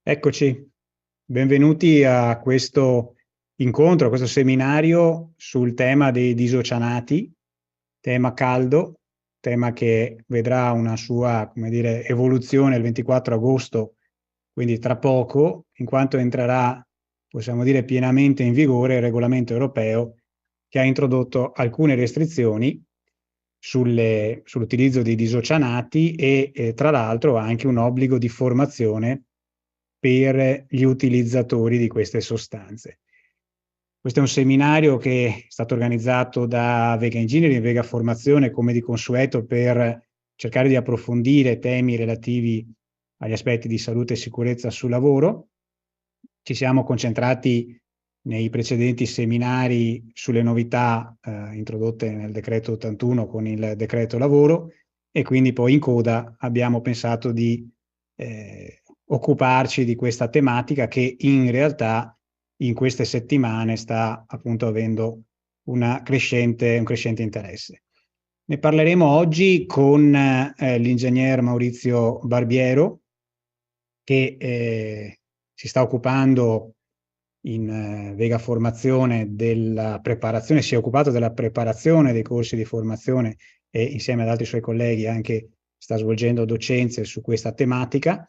Eccoci, benvenuti a questo incontro, a questo seminario sul tema dei disoceanati, tema caldo, tema che vedrà una sua, come dire, evoluzione il 24 agosto, quindi tra poco, in quanto entrerà, possiamo dire, pienamente in vigore il regolamento europeo che ha introdotto alcune restrizioni sull'utilizzo dei disoceanati e tra l'altro anche un obbligo di formazione per gli utilizzatori di queste sostanze. Questo è un seminario che è stato organizzato da Vega Engineering e Vega Formazione, come di consueto, per cercare di approfondire temi relativi agli aspetti di salute e sicurezza sul lavoro. Ci siamo concentrati nei precedenti seminari sulle novità introdotte nel decreto 81 con il decreto lavoro, e quindi poi in coda abbiamo pensato di occuparci di questa tematica che in realtà in queste settimane sta appunto avendo un crescente interesse. Ne parleremo oggi con l'ingegner Maurizio Barbiero, che si sta occupando in Vega Formazione della preparazione, si è occupato della preparazione dei corsi di formazione e insieme ad altri suoi colleghi anche sta svolgendo docenze su questa tematica,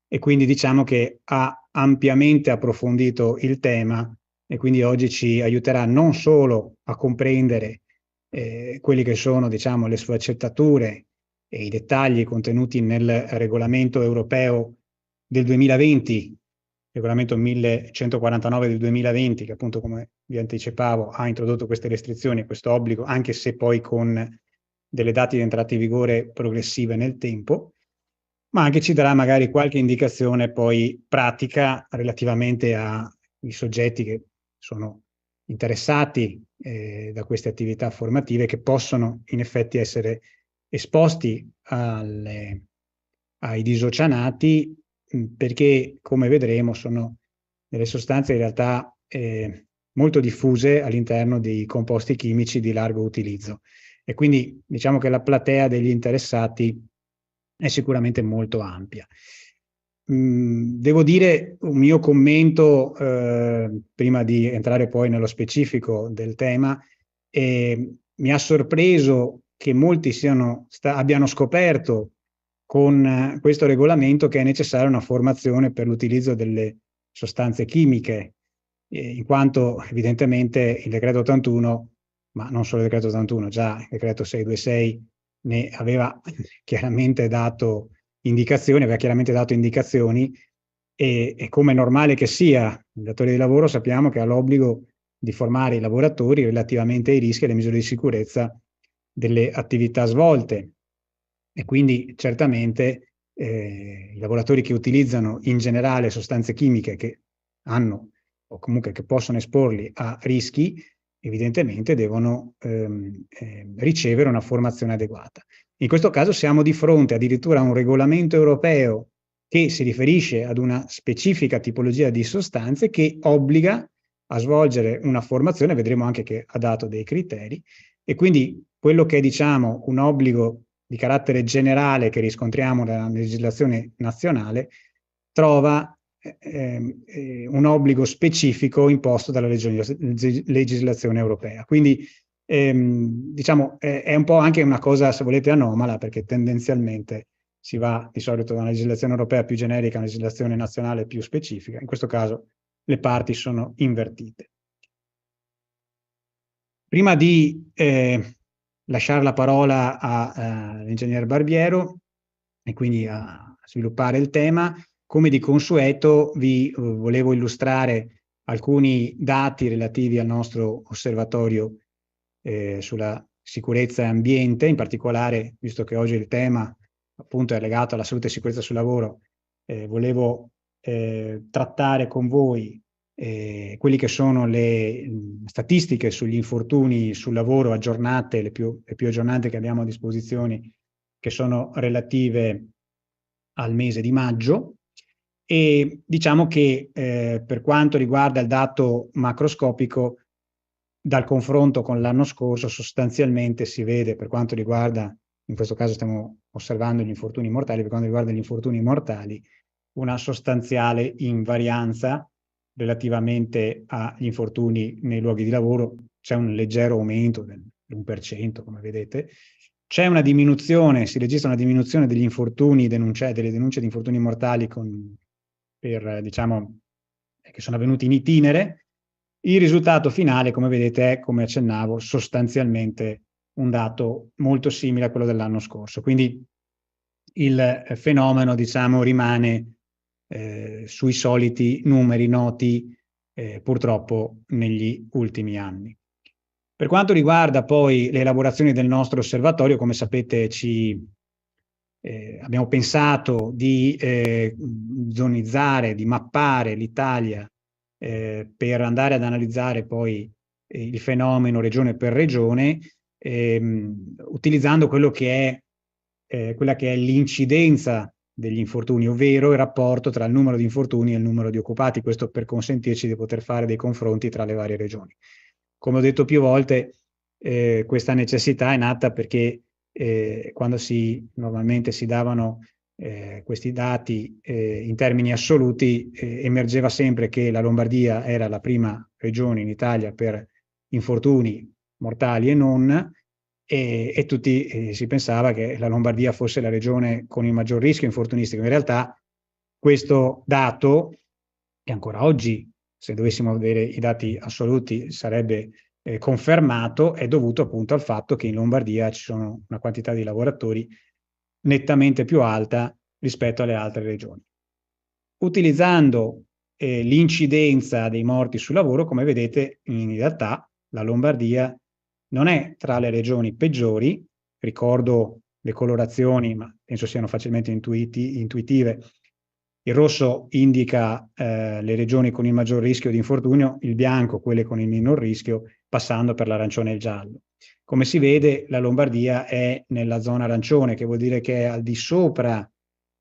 e quindi diciamo che ha ampiamente approfondito il tema e quindi oggi ci aiuterà non solo a comprendere quelli che sono, diciamo, le sfaccettature e i dettagli contenuti nel regolamento europeo del 2020, regolamento 1149 del 2020, che appunto, come vi anticipavo, ha introdotto queste restrizioni e questo obbligo, anche se poi con delle date di entrata in vigore progressive nel tempo, ma anche ci darà magari qualche indicazione poi pratica relativamente ai soggetti che sono interessati da queste attività formative, che possono in effetti essere esposti ai disoceanati, perché come vedremo sono delle sostanze in realtà molto diffuse all'interno di composti chimici di largo utilizzo, e quindi diciamo che la platea degli interessati è sicuramente molto ampia. Devo dire un mio commento prima di entrare poi nello specifico del tema. Mi ha sorpreso che molti abbiano scoperto con questo regolamento che è necessaria una formazione per l'utilizzo delle sostanze chimiche, in quanto evidentemente il decreto 81, ma non solo il decreto 81, già il decreto 626 ne aveva chiaramente dato indicazioni, e come è normale che sia, il datore di lavoro sappiamo che ha l'obbligo di formare i lavoratori relativamente ai rischi e alle misure di sicurezza delle attività svolte, e quindi certamente i lavoratori che utilizzano in generale sostanze chimiche che hanno o comunque che possono esporli a rischi, evidentemente devono ricevere una formazione adeguata. In questo caso siamo di fronte addirittura a un regolamento europeo che si riferisce ad una specifica tipologia di sostanze che obbliga a svolgere una formazione, vedremo anche che ha dato dei criteri, e quindi quello che è, diciamo, un obbligo di carattere generale che riscontriamo nella legislazione nazionale trova un obbligo specifico imposto dalla legislazione europea. Quindi diciamo è un po' anche una cosa, se volete, anomala, perché tendenzialmente si va di solito da una legislazione europea più generica a una legislazione nazionale più specifica. In questo caso le parti sono invertite. Prima di lasciare la parola all'ingegner Barbiero e quindi a sviluppare il tema, come di consueto vi volevo illustrare alcuni dati relativi al nostro osservatorio sulla sicurezza e ambiente, in particolare, visto che oggi il tema appunto è legato alla salute e sicurezza sul lavoro, volevo trattare con voi quelli che sono le statistiche sugli infortuni sul lavoro aggiornate, le più aggiornate che abbiamo a disposizione, che sono relative al mese di maggio. E diciamo che per quanto riguarda il dato macroscopico, dal confronto con l'anno scorso sostanzialmente si vede, per quanto riguarda, in questo caso stiamo osservando gli infortuni mortali, per quanto riguarda gli infortuni mortali, una sostanziale invarianza relativamente agli infortuni nei luoghi di lavoro. C'è un leggero aumento dell'1%, come vedete. C'è una diminuzione, si registra una diminuzione degli infortuni delle denunce di infortuni mortali diciamo, che sono avvenuti in itinere. Il risultato finale, come vedete, è, come accennavo, sostanzialmente un dato molto simile a quello dell'anno scorso. Quindi il fenomeno, diciamo, rimane sui soliti numeri noti purtroppo negli ultimi anni. Per quanto riguarda poi le elaborazioni del nostro osservatorio, come sapete abbiamo pensato di zonizzare, di mappare l'Italia per andare ad analizzare poi il fenomeno regione per regione, utilizzando quella che è l'incidenza degli infortuni, ovvero il rapporto tra il numero di infortuni e il numero di occupati, questo per consentirci di poter fare dei confronti tra le varie regioni. Come ho detto più volte, questa necessità è nata perché quando normalmente si davano questi dati in termini assoluti, emergeva sempre che la Lombardia era la prima regione in Italia per infortuni mortali e non, e tutti si pensava che la Lombardia fosse la regione con il maggior rischio infortunistico. In realtà questo dato, che ancora oggi, se dovessimo vedere i dati assoluti, sarebbe confermato, è dovuto appunto al fatto che in Lombardia ci sono una quantità di lavoratori nettamente più alta rispetto alle altre regioni. Utilizzando l'incidenza dei morti sul lavoro, come vedete, in realtà la Lombardia non è tra le regioni peggiori. Ricordo le colorazioni, ma penso siano facilmente intuitive. Il rosso indica le regioni con il maggior rischio di infortunio, il bianco quelle con il minor rischio, passando per l'arancione e il giallo. Come si vede, la Lombardia è nella zona arancione, che vuol dire che è al di sopra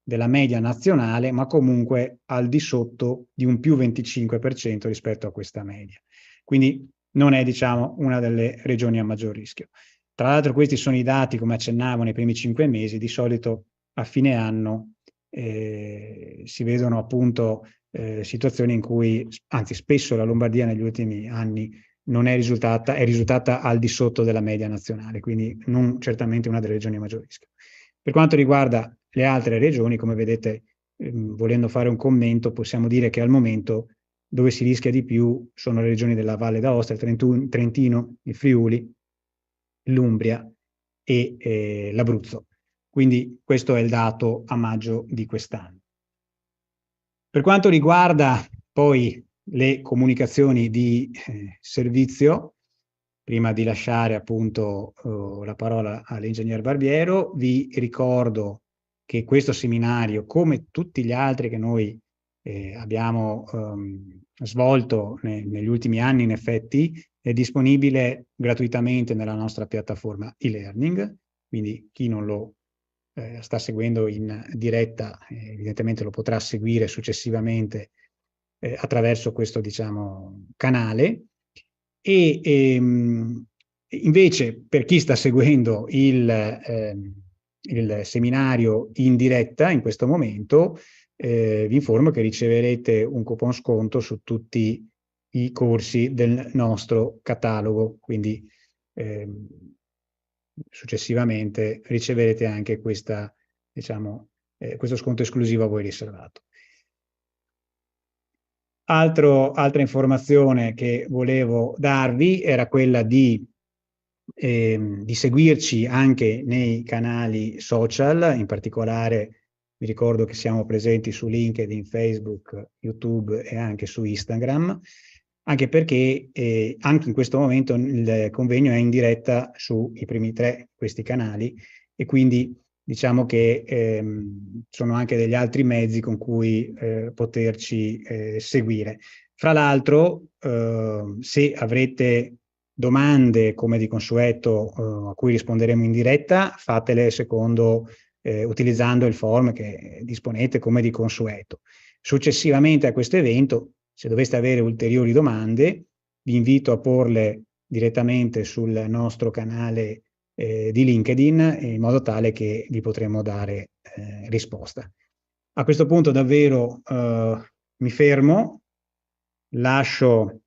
della media nazionale, ma comunque al di sotto di un più 25% rispetto a questa media. Quindi non è, diciamo, una delle regioni a maggior rischio. Tra l'altro questi sono i dati, come accennavo, nei primi 5 mesi. Di solito a fine anno si vedono appunto situazioni in cui, anzi spesso la Lombardia negli ultimi anni è risultata al di sotto della media nazionale, quindi non certamente una delle regioni a maggior rischio. Per quanto riguarda le altre regioni, come vedete, volendo fare un commento, possiamo dire che al momento dove si rischia di più sono le regioni della Valle d'Aosta, il Trentino, il Friuli, l'Umbria e l'Abruzzo. Quindi questo è il dato a maggio di quest'anno. Per quanto riguarda poi le comunicazioni di servizio, prima di lasciare appunto la parola all'ingegner Barbiero, vi ricordo che questo seminario, come tutti gli altri che noi abbiamo svolto negli ultimi anni, in effetti, è disponibile gratuitamente nella nostra piattaforma e-learning, quindi chi non lo sta seguendo in diretta evidentemente lo potrà seguire successivamente attraverso questo, diciamo, canale. E invece per chi sta seguendo il seminario in diretta in questo momento, vi informo che riceverete un coupon sconto su tutti i corsi del nostro catalogo, quindi successivamente riceverete anche questa, diciamo, questo sconto esclusivo a voi riservato. Altra informazione che volevo darvi era quella di seguirci anche nei canali social, in particolare vi ricordo che siamo presenti su LinkedIn, Facebook, YouTube e anche su Instagram, anche perché anche in questo momento il convegno è in diretta sui primi 3 questi canali e quindi diciamo che sono anche degli altri mezzi con cui poterci seguire. Fra l'altro, se avrete domande come di consueto a cui risponderemo in diretta, fatele utilizzando il form che disponete come di consueto. Successivamente a questo evento, se doveste avere ulteriori domande, vi invito a porle direttamente sul nostro canale di LinkedIn in modo tale che vi potremo dare risposta. A questo punto davvero mi fermo, lascio,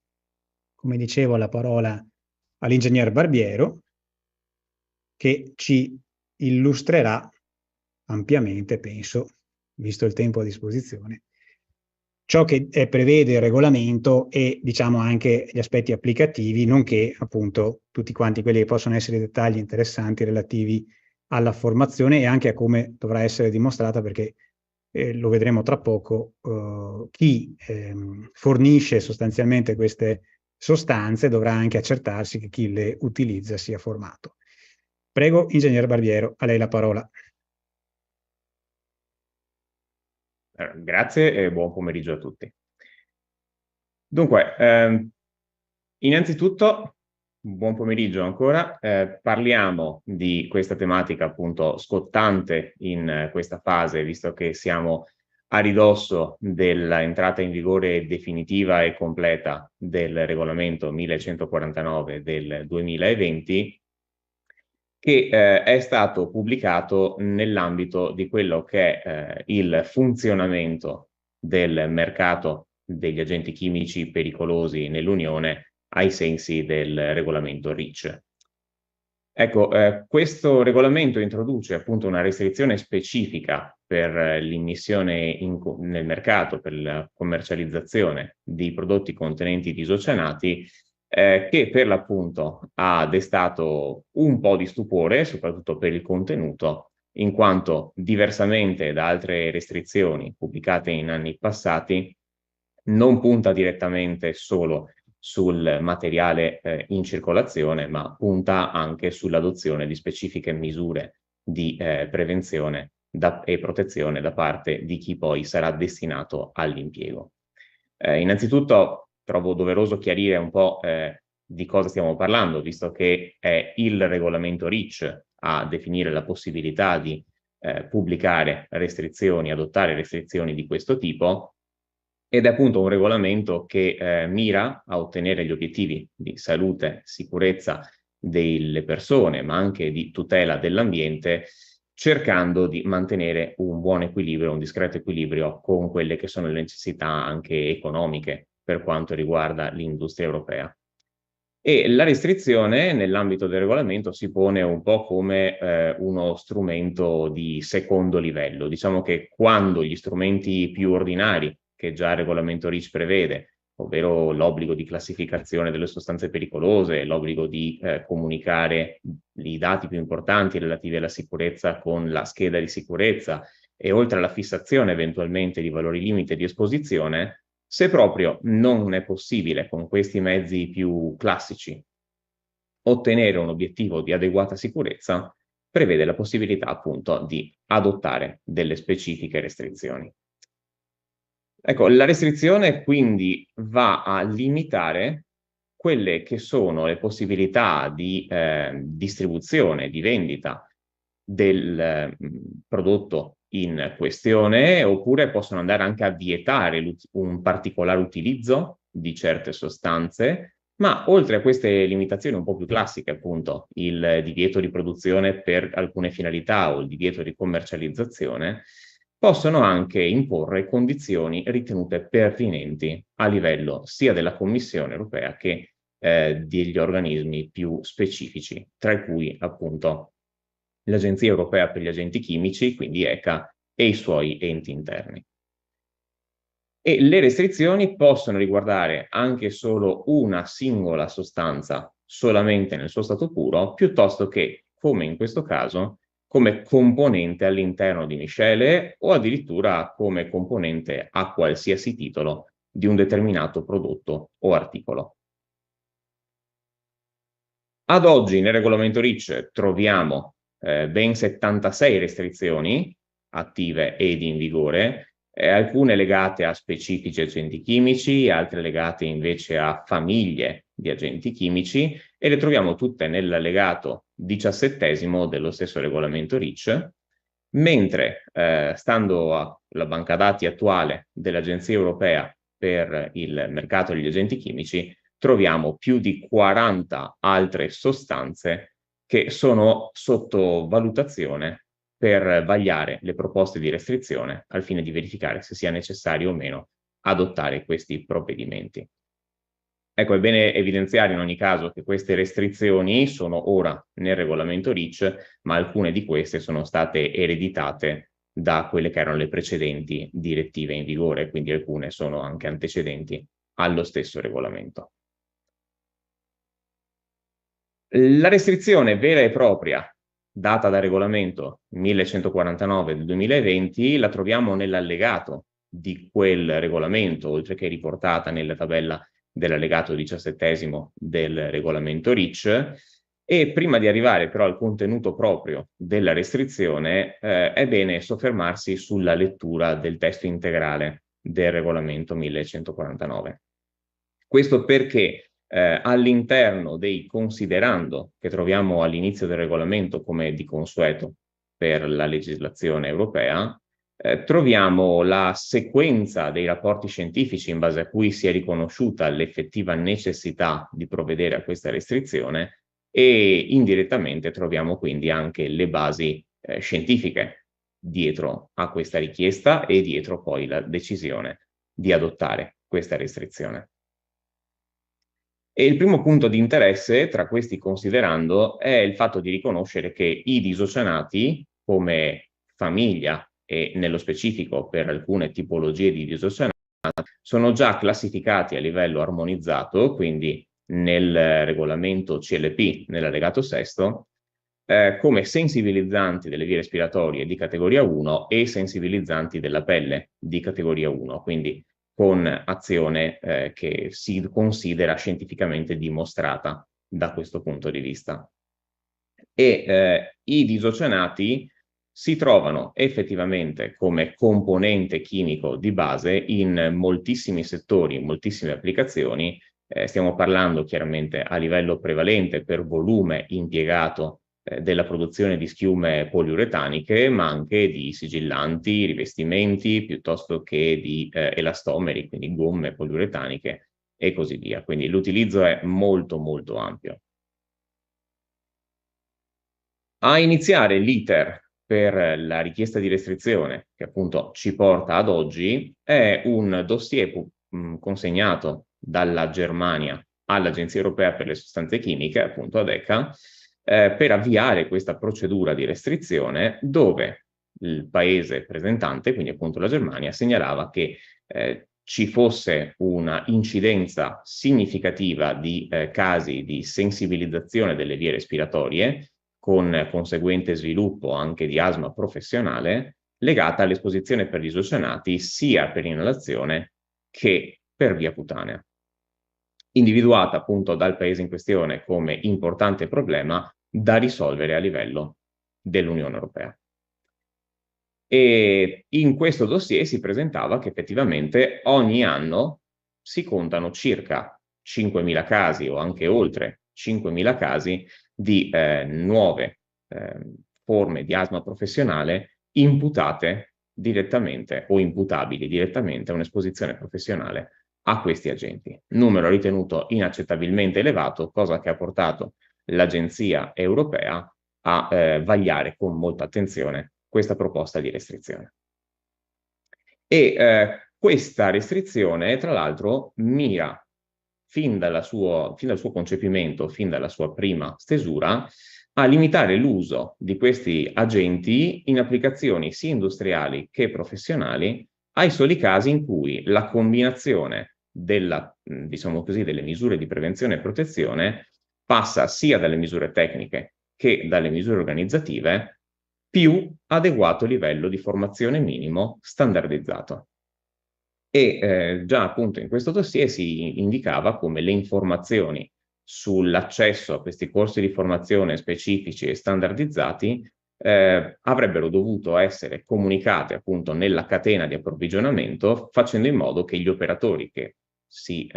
come dicevo, la parola all'ingegner Barbiero, che ci illustrerà ampiamente, penso, visto il tempo a disposizione, ciò che prevede il regolamento e diciamo anche gli aspetti applicativi, nonché appunto tutti quanti quelli che possono essere i dettagli interessanti relativi alla formazione e anche a come dovrà essere dimostrata, perché lo vedremo tra poco, chi fornisce sostanzialmente queste sostanze dovrà anche accertarsi che chi le utilizza sia formato. Prego, ingegner Barbiero, a lei la parola. Grazie e buon pomeriggio a tutti. Dunque, innanzitutto, buon pomeriggio ancora. Parliamo di questa tematica appunto scottante in questa fase, visto che siamo a ridosso dell'entrata in vigore definitiva e completa del regolamento 1149 del 2020, che è stato pubblicato nell'ambito di quello che è il funzionamento del mercato degli agenti chimici pericolosi nell'Unione ai sensi del regolamento REACH. Ecco, questo regolamento introduce appunto una restrizione specifica per l'immissione nel mercato, per la commercializzazione di prodotti contenenti isocyanati, che per l'appunto ha destato un po' di stupore, soprattutto per il contenuto, in quanto diversamente da altre restrizioni pubblicate in anni passati, non punta direttamente solo sul materiale in circolazione, ma punta anche sull'adozione di specifiche misure di prevenzione e protezione da parte di chi poi sarà destinato all'impiego. Innanzitutto trovo doveroso chiarire un po' di cosa stiamo parlando, visto che è il regolamento REACH a definire la possibilità di pubblicare restrizioni, adottare restrizioni di questo tipo, ed è appunto un regolamento che mira a ottenere gli obiettivi di salute, sicurezza delle persone, ma anche di tutela dell'ambiente, cercando di mantenere un buon equilibrio, un discreto equilibrio con quelle che sono le necessità anche economiche per quanto riguarda l'industria europea. E la restrizione nell'ambito del regolamento si pone un po' come uno strumento di secondo livello. Diciamo che quando gli strumenti più ordinari che già il regolamento REACH prevede, ovvero l'obbligo di classificazione delle sostanze pericolose, l'obbligo di comunicare i dati più importanti relativi alla sicurezza con la scheda di sicurezza e oltre alla fissazione eventualmente di valori limite di esposizione, se proprio non è possibile con questi mezzi più classici ottenere un obiettivo di adeguata sicurezza, prevede la possibilità appunto di adottare delle specifiche restrizioni. Ecco, la restrizione quindi va a limitare quelle che sono le possibilità di distribuzione, di vendita del prodotto in questione, oppure possono andare anche a vietare un particolare utilizzo di certe sostanze, ma oltre a queste limitazioni un po' più classiche, appunto, il divieto di produzione per alcune finalità o il divieto di commercializzazione, possono anche imporre condizioni ritenute pertinenti a livello sia della Commissione europea che degli organismi più specifici, tra cui appunto l'Agenzia Europea per gli Agenti Chimici, quindi ECA, e i suoi enti interni. E le restrizioni possono riguardare anche solo una singola sostanza solamente nel suo stato puro, piuttosto che, come in questo caso, come componente all'interno di miscele o addirittura come componente a qualsiasi titolo di un determinato prodotto o articolo. Ad oggi nel regolamento REACH troviamo ben 76 restrizioni attive ed in vigore, alcune legate a specifici agenti chimici, altre legate invece a famiglie di agenti chimici, e le troviamo tutte nell'allegato 17° dello stesso regolamento REACH, mentre stando alla banca dati attuale dell'Agenzia Europea per il mercato degli agenti chimici, troviamo più di 40 altre sostanze che sono sotto valutazione per vagliare le proposte di restrizione al fine di verificare se sia necessario o meno adottare questi provvedimenti. Ecco, è bene evidenziare in ogni caso che queste restrizioni sono ora nel regolamento REACH, ma alcune di queste sono state ereditate da quelle che erano le precedenti direttive in vigore, quindi alcune sono anche antecedenti allo stesso regolamento. La restrizione vera e propria data dal regolamento 1149 del 2020 la troviamo nell'allegato di quel regolamento, oltre che riportata nella tabella dell'allegato 17° del regolamento REACH. E prima di arrivare però al contenuto proprio della restrizione, è bene soffermarsi sulla lettura del testo integrale del regolamento 1149. Questo perché all'interno dei considerando che troviamo all'inizio del regolamento come di consueto per la legislazione europea, troviamo la sequenza dei rapporti scientifici in base a cui si è riconosciuta l'effettiva necessità di provvedere a questa restrizione e indirettamente troviamo quindi anche le basi scientifiche dietro a questa richiesta e dietro poi la decisione di adottare questa restrizione. E il primo punto di interesse tra questi considerando è il fatto di riconoscere che i disoceanati come famiglia e nello specifico per alcune tipologie di disoceanati sono già classificati a livello armonizzato, quindi nel regolamento CLP, nell'allegato sesto, come sensibilizzanti delle vie respiratorie di categoria 1 e sensibilizzanti della pelle di categoria 1, quindi con azione che si considera scientificamente dimostrata da questo punto di vista. E i disoceanati si trovano effettivamente come componente chimico di base in moltissimi settori, in moltissime applicazioni. Stiamo parlando chiaramente a livello prevalente per volume impiegato della produzione di schiume poliuretaniche, ma anche di sigillanti, rivestimenti, piuttosto che di elastomeri, quindi gomme poliuretaniche e così via. Quindi l'utilizzo è molto molto ampio. A iniziare l'iter per la richiesta di restrizione, che appunto ci porta ad oggi, è un dossier consegnato dalla Germania all'Agenzia Europea per le Sostanze Chimiche, appunto ad ECHA, per avviare questa procedura di restrizione dove il paese presentante, quindi appunto la Germania, segnalava che ci fosse una incidenza significativa di casi di sensibilizzazione delle vie respiratorie, con conseguente sviluppo anche di asma professionale, legata all'esposizione per gli isocionati sia per inalazione che per via cutanea. Individuata appunto dal paese in questione come importante problema da risolvere a livello dell'Unione Europea. E in questo dossier si presentava che effettivamente ogni anno si contano circa 5.000 casi o anche oltre 5.000 casi di nuove forme di asma professionale imputate direttamente o imputabili direttamente a un'esposizione professionale a questi agenti. Numero ritenuto inaccettabilmente elevato, cosa che ha portato l'Agenzia Europea a vagliare con molta attenzione questa proposta di restrizione. E questa restrizione, tra l'altro, mira fin dal suo concepimento, fin dalla sua prima stesura, a limitare l'uso di questi agenti in applicazioni sia industriali che professionali ai soli casi in cui la combinazione diciamo così, delle misure di prevenzione e protezione passa sia dalle misure tecniche che dalle misure organizzative più adeguato livello di formazione minimo standardizzato. E già appunto in questo dossier si indicava come le informazioni sull'accesso a questi corsi di formazione specifici e standardizzati avrebbero dovuto essere comunicate appunto nella catena di approvvigionamento, facendo in modo che gli operatori che si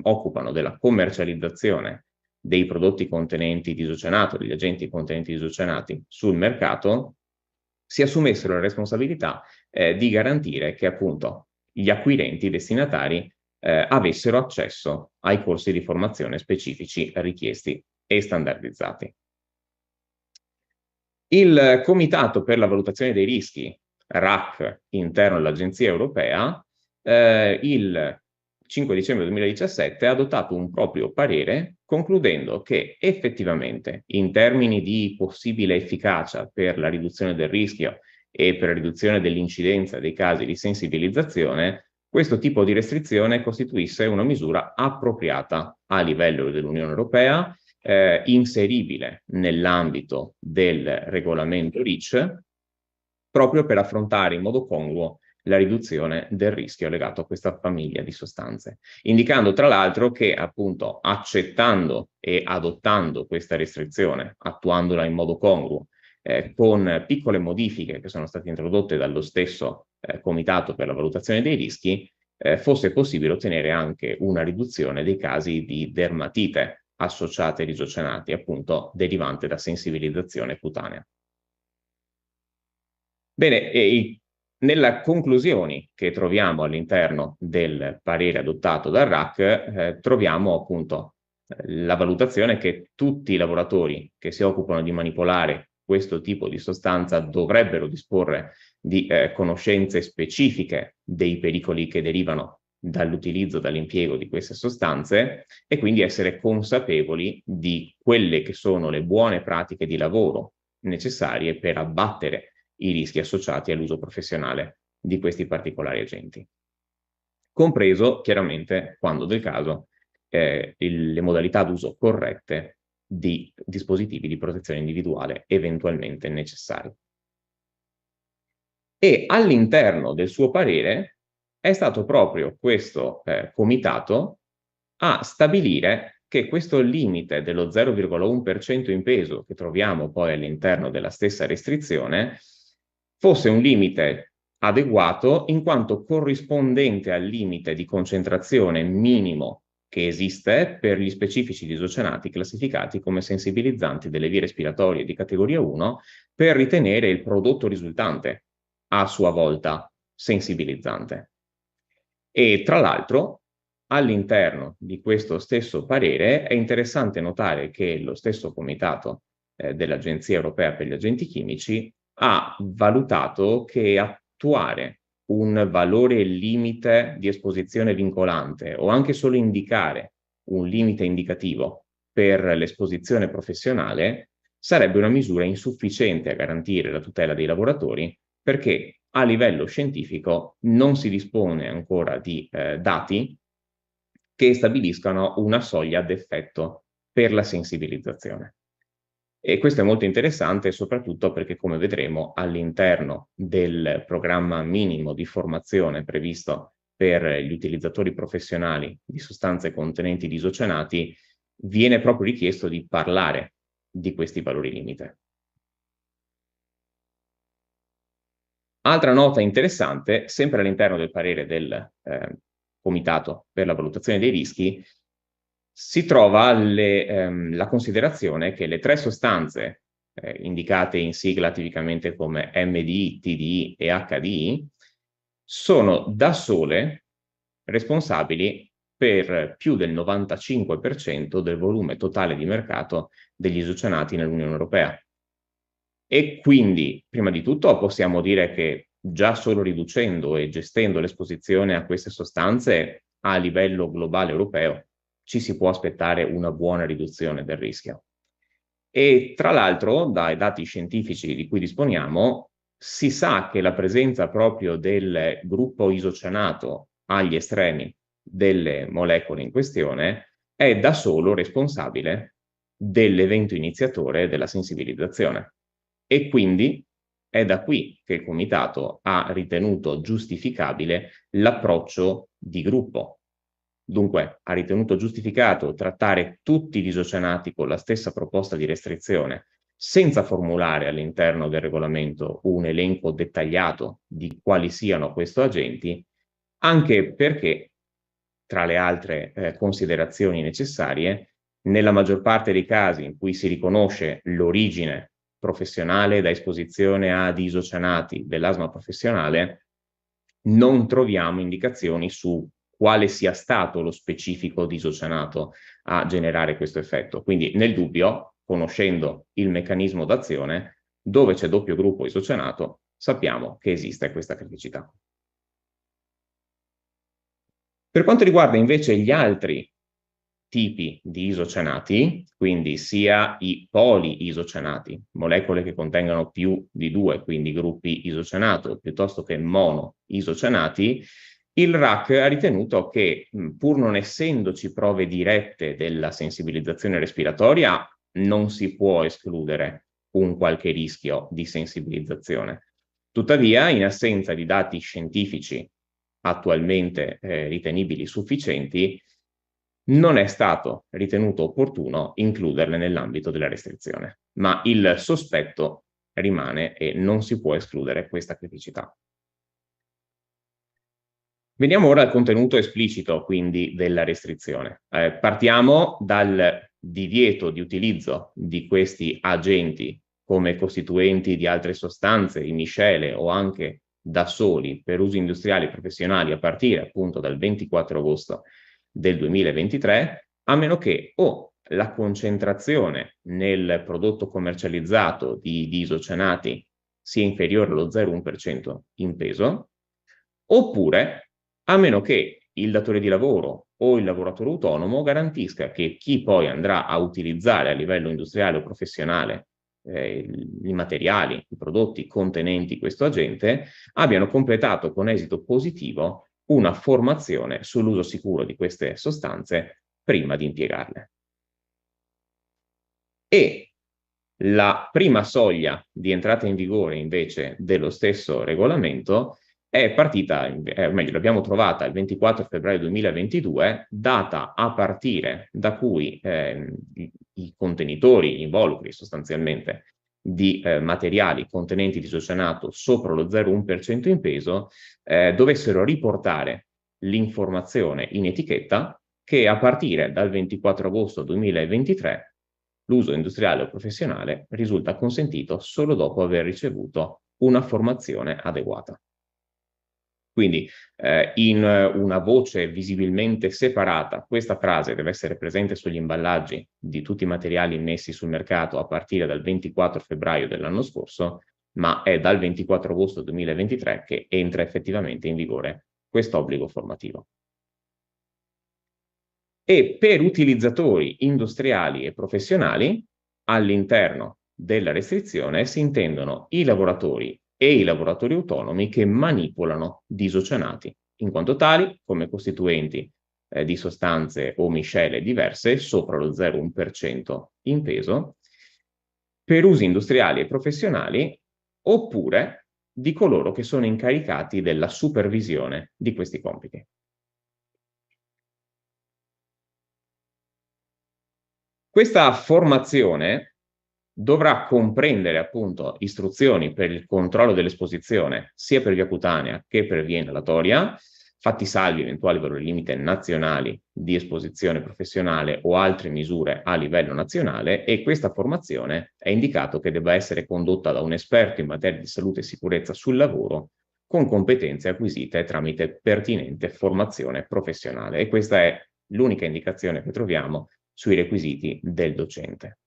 occupano della commercializzazione dei prodotti contenenti disoceanato, degli agenti contenenti disoceanati sul mercato, si assumessero la responsabilità di garantire che appunto gli acquirenti, i destinatari, avessero accesso ai corsi di formazione specifici richiesti e standardizzati. Il Comitato per la valutazione dei rischi, RAC, interno all'Agenzia Europea, il 5 dicembre 2017 ha adottato un proprio parere concludendo che effettivamente in termini di possibile efficacia per la riduzione del rischio e per la riduzione dell'incidenza dei casi di sensibilizzazione, questo tipo di restrizione costituisse una misura appropriata a livello dell'Unione Europea, inseribile nell'ambito del regolamento REACH, proprio per affrontare in modo congruo la riduzione del rischio legato a questa famiglia di sostanze, indicando tra l'altro che appunto accettando e adottando questa restrizione, attuandola in modo congruo, con piccole modifiche che sono state introdotte dallo stesso Comitato per la valutazione dei rischi, fosse possibile ottenere anche una riduzione dei casi di dermatite associate ai isocyanati, appunto derivante da sensibilizzazione cutanea. Bene, nelle conclusioni che troviamo all'interno del parere adottato dal RAC, troviamo appunto la valutazione che tutti i lavoratori che si occupano di manipolare questo tipo di sostanza dovrebbero disporre di conoscenze specifiche dei pericoli che derivano dall'utilizzo, dall'impiego di queste sostanze e quindi essere consapevoli di quelle che sono le buone pratiche di lavoro necessarie per abbattere i rischi associati all'uso professionale di questi particolari agenti, compreso chiaramente, quando del caso, le modalità d'uso corrette di dispositivi di protezione individuale eventualmente necessari. E all'interno del suo parere è stato proprio questo comitato a stabilire che questo limite dello 0,1% in peso che troviamo poi all'interno della stessa restrizione fosse un limite adeguato in quanto corrispondente al limite di concentrazione minimo che esiste per gli specifici disocyanati classificati come sensibilizzanti delle vie respiratorie di categoria 1 per ritenere il prodotto risultante a sua volta sensibilizzante. E tra l'altro, all'interno di questo stesso parere è interessante notare che lo stesso comitato dell'Agenzia Europea per gli Agenti Chimici ha valutato che attuare un valore limite di esposizione vincolante o anche solo indicare un limite indicativo per l'esposizione professionale sarebbe una misura insufficiente a garantire la tutela dei lavoratori perché a livello scientifico non si dispone ancora di dati che stabiliscano una soglia d'effetto per la sensibilizzazione. E questo è molto interessante soprattutto perché, come vedremo, all'interno del programma minimo di formazione previsto per gli utilizzatori professionali di sostanze contenenti di isocyanati viene proprio richiesto di parlare di questi valori limite. Altra nota interessante, sempre all'interno del parere del Comitato per la valutazione dei rischi, si trova la considerazione che le tre sostanze indicate in sigla tipicamente come MDI, TDI e HDI sono da sole responsabili per più del 95% del volume totale di mercato degli isocyanati nell'Unione Europea. E quindi, prima di tutto, possiamo dire che già solo riducendo e gestendo l'esposizione a queste sostanze a livello globale europeo ci si può aspettare una buona riduzione del rischio. E tra l'altro, dai dati scientifici di cui disponiamo, si sa che la presenza proprio del gruppo isocianato agli estremi delle molecole in questione è da solo responsabile dell'evento iniziatore della sensibilizzazione. E quindi è da qui che il Comitato ha ritenuto giustificabile l'approccio di gruppo. Dunque, ha ritenuto giustificato trattare tutti i disocyanati con la stessa proposta di restrizione, senza formulare all'interno del regolamento un elenco dettagliato di quali siano questi agenti, anche perché, tra le altre considerazioni necessarie, nella maggior parte dei casi in cui si riconosce l'origine professionale da esposizione ad isocyanati dell'asma professionale, non troviamo indicazioni su quale sia stato lo specifico disocianato a generare questo effetto. Quindi, nel dubbio, conoscendo il meccanismo d'azione, dove c'è doppio gruppo isocianato, sappiamo che esiste questa criticità. Per quanto riguarda invece gli altri tipi di isocianati, quindi sia i poliisocianati, molecole che contengono più di 2, quindi gruppi isocianato, piuttosto che monoisocianati, il RAC ha ritenuto che, pur non essendoci prove dirette della sensibilizzazione respiratoria, non si può escludere un qualche rischio di sensibilizzazione. Tuttavia, in assenza di dati scientifici attualmente ritenibili sufficienti, non è stato ritenuto opportuno includerle nell'ambito della restrizione, ma il sospetto rimane e non si può escludere questa criticità. Veniamo ora al contenuto esplicito, quindi, della restrizione. Partiamo dal divieto di utilizzo di questi agenti come costituenti di altre sostanze, in miscele o anche da soli per usi industriali e professionali a partire appunto dal 24 agosto del 2023, a meno che o la concentrazione nel prodotto commercializzato di isocianati sia inferiore allo 0,1% in peso, oppure a meno che il datore di lavoro o il lavoratore autonomo garantisca che chi poi andrà a utilizzare a livello industriale o professionale i materiali, i prodotti contenenti questo agente, abbiano completato con esito positivo una formazione sull'uso sicuro di queste sostanze prima di impiegarle. E la prima soglia di entrata in vigore invece dello stesso regolamento è partita, meglio, l'abbiamo trovata il 24 febbraio 2022, data a partire da cui i contenitori, gli involucri sostanzialmente, di materiali contenenti isocianato sopra lo 0,1% in peso dovessero riportare l'informazione in etichetta che a partire dal 24 agosto 2023 l'uso industriale o professionale risulta consentito solo dopo aver ricevuto una formazione adeguata. Quindi in una voce visibilmente separata, questa frase deve essere presente sugli imballaggi di tutti i materiali immessi sul mercato a partire dal 24 febbraio dell'anno scorso, ma è dal 24 agosto 2023 che entra effettivamente in vigore questo obbligo formativo. E per utilizzatori industriali e professionali, all'interno della restrizione si intendono i lavoratori e i lavoratori autonomi che manipolano disocianati, in quanto tali come costituenti di sostanze o miscele diverse sopra lo 0,1% in peso, per usi industriali e professionali, oppure di coloro che sono incaricati della supervisione di questi compiti. Questa formazione dovrà comprendere appunto istruzioni per il controllo dell'esposizione sia per via cutanea che per via inalatoria, fatti salvi eventuali valori limite nazionali di esposizione professionale o altre misure a livello nazionale, e questa formazione è indicato che debba essere condotta da un esperto in materia di salute e sicurezza sul lavoro con competenze acquisite tramite pertinente formazione professionale, e questa è l'unica indicazione che troviamo sui requisiti del docente.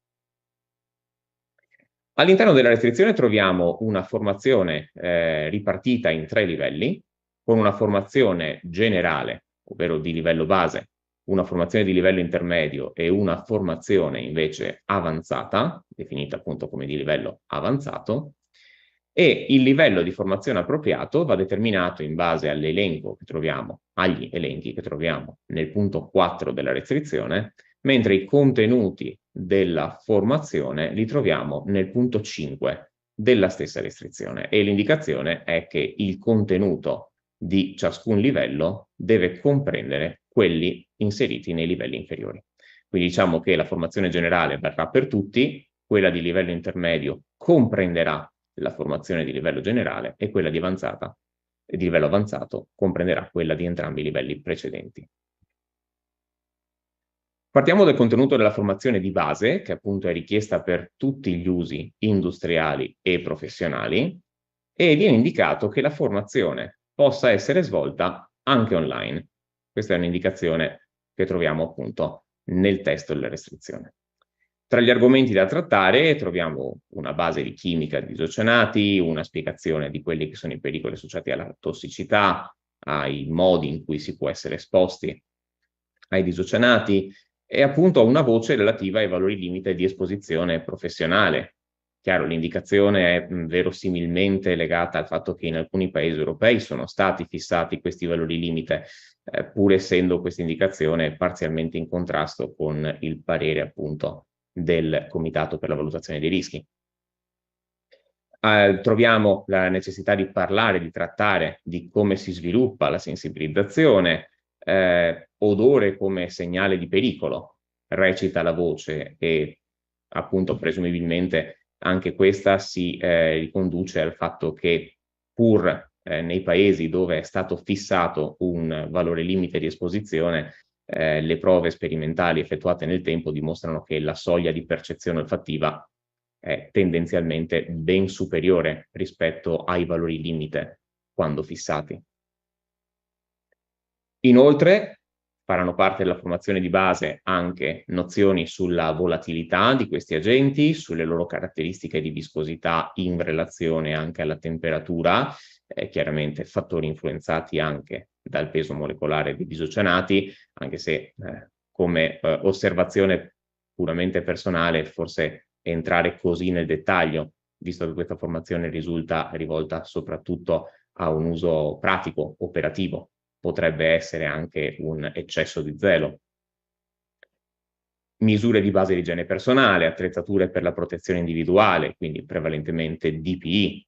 All'interno della restrizione troviamo una formazione ripartita in 3 livelli, con una formazione generale, ovvero di livello base, una formazione di livello intermedio e una formazione invece avanzata, definita appunto come di livello avanzato, e il livello di formazione appropriato va determinato in base all'elenco che troviamo, agli elenchi che troviamo nel punto 4 della restrizione, mentre i contenuti della formazione li troviamo nel punto 5 della stessa restrizione, e l'indicazione è che il contenuto di ciascun livello deve comprendere quelli inseriti nei livelli inferiori. Quindi diciamo che la formazione generale varrà per tutti, quella di livello intermedio comprenderà la formazione di livello generale e quella di livello avanzato comprenderà quella di entrambi i livelli precedenti. Partiamo dal contenuto della formazione di base, che appunto è richiesta per tutti gli usi industriali e professionali, e viene indicato che la formazione possa essere svolta anche online. Questa è un'indicazione che troviamo appunto nel testo della restrizione. Tra gli argomenti da trattare troviamo una base di chimica di isocyanati, una spiegazione di quelli che sono i pericoli associati alla tossicità, ai modi in cui si può essere esposti ai isocyanati e appunto una voce relativa ai valori limite di esposizione professionale. Chiaro, l'indicazione è verosimilmente legata al fatto che in alcuni paesi europei sono stati fissati questi valori limite, pur essendo questa indicazione parzialmente in contrasto con il parere appunto del Comitato per la valutazione dei rischi. Troviamo la necessità di parlare, di trattare di come si sviluppa la sensibilizzazione, odore come segnale di pericolo, recita la voce e appunto presumibilmente anche questa si riconduce al fatto che pur nei paesi dove è stato fissato un valore limite di esposizione, le prove sperimentali effettuate nel tempo dimostrano che la soglia di percezione olfattiva è tendenzialmente ben superiore rispetto ai valori limite quando fissati. Inoltre faranno parte della formazione di base anche nozioni sulla volatilità di questi agenti, sulle loro caratteristiche di viscosità in relazione anche alla temperatura, chiaramente fattori influenzati anche dal peso molecolare degli isocyanati, anche se come osservazione puramente personale forse entrare così nel dettaglio, visto che questa formazione risulta rivolta soprattutto a un uso pratico, operativo, potrebbe essere anche un eccesso di zelo. Misure di base di igiene personale, attrezzature per la protezione individuale, quindi prevalentemente DPI,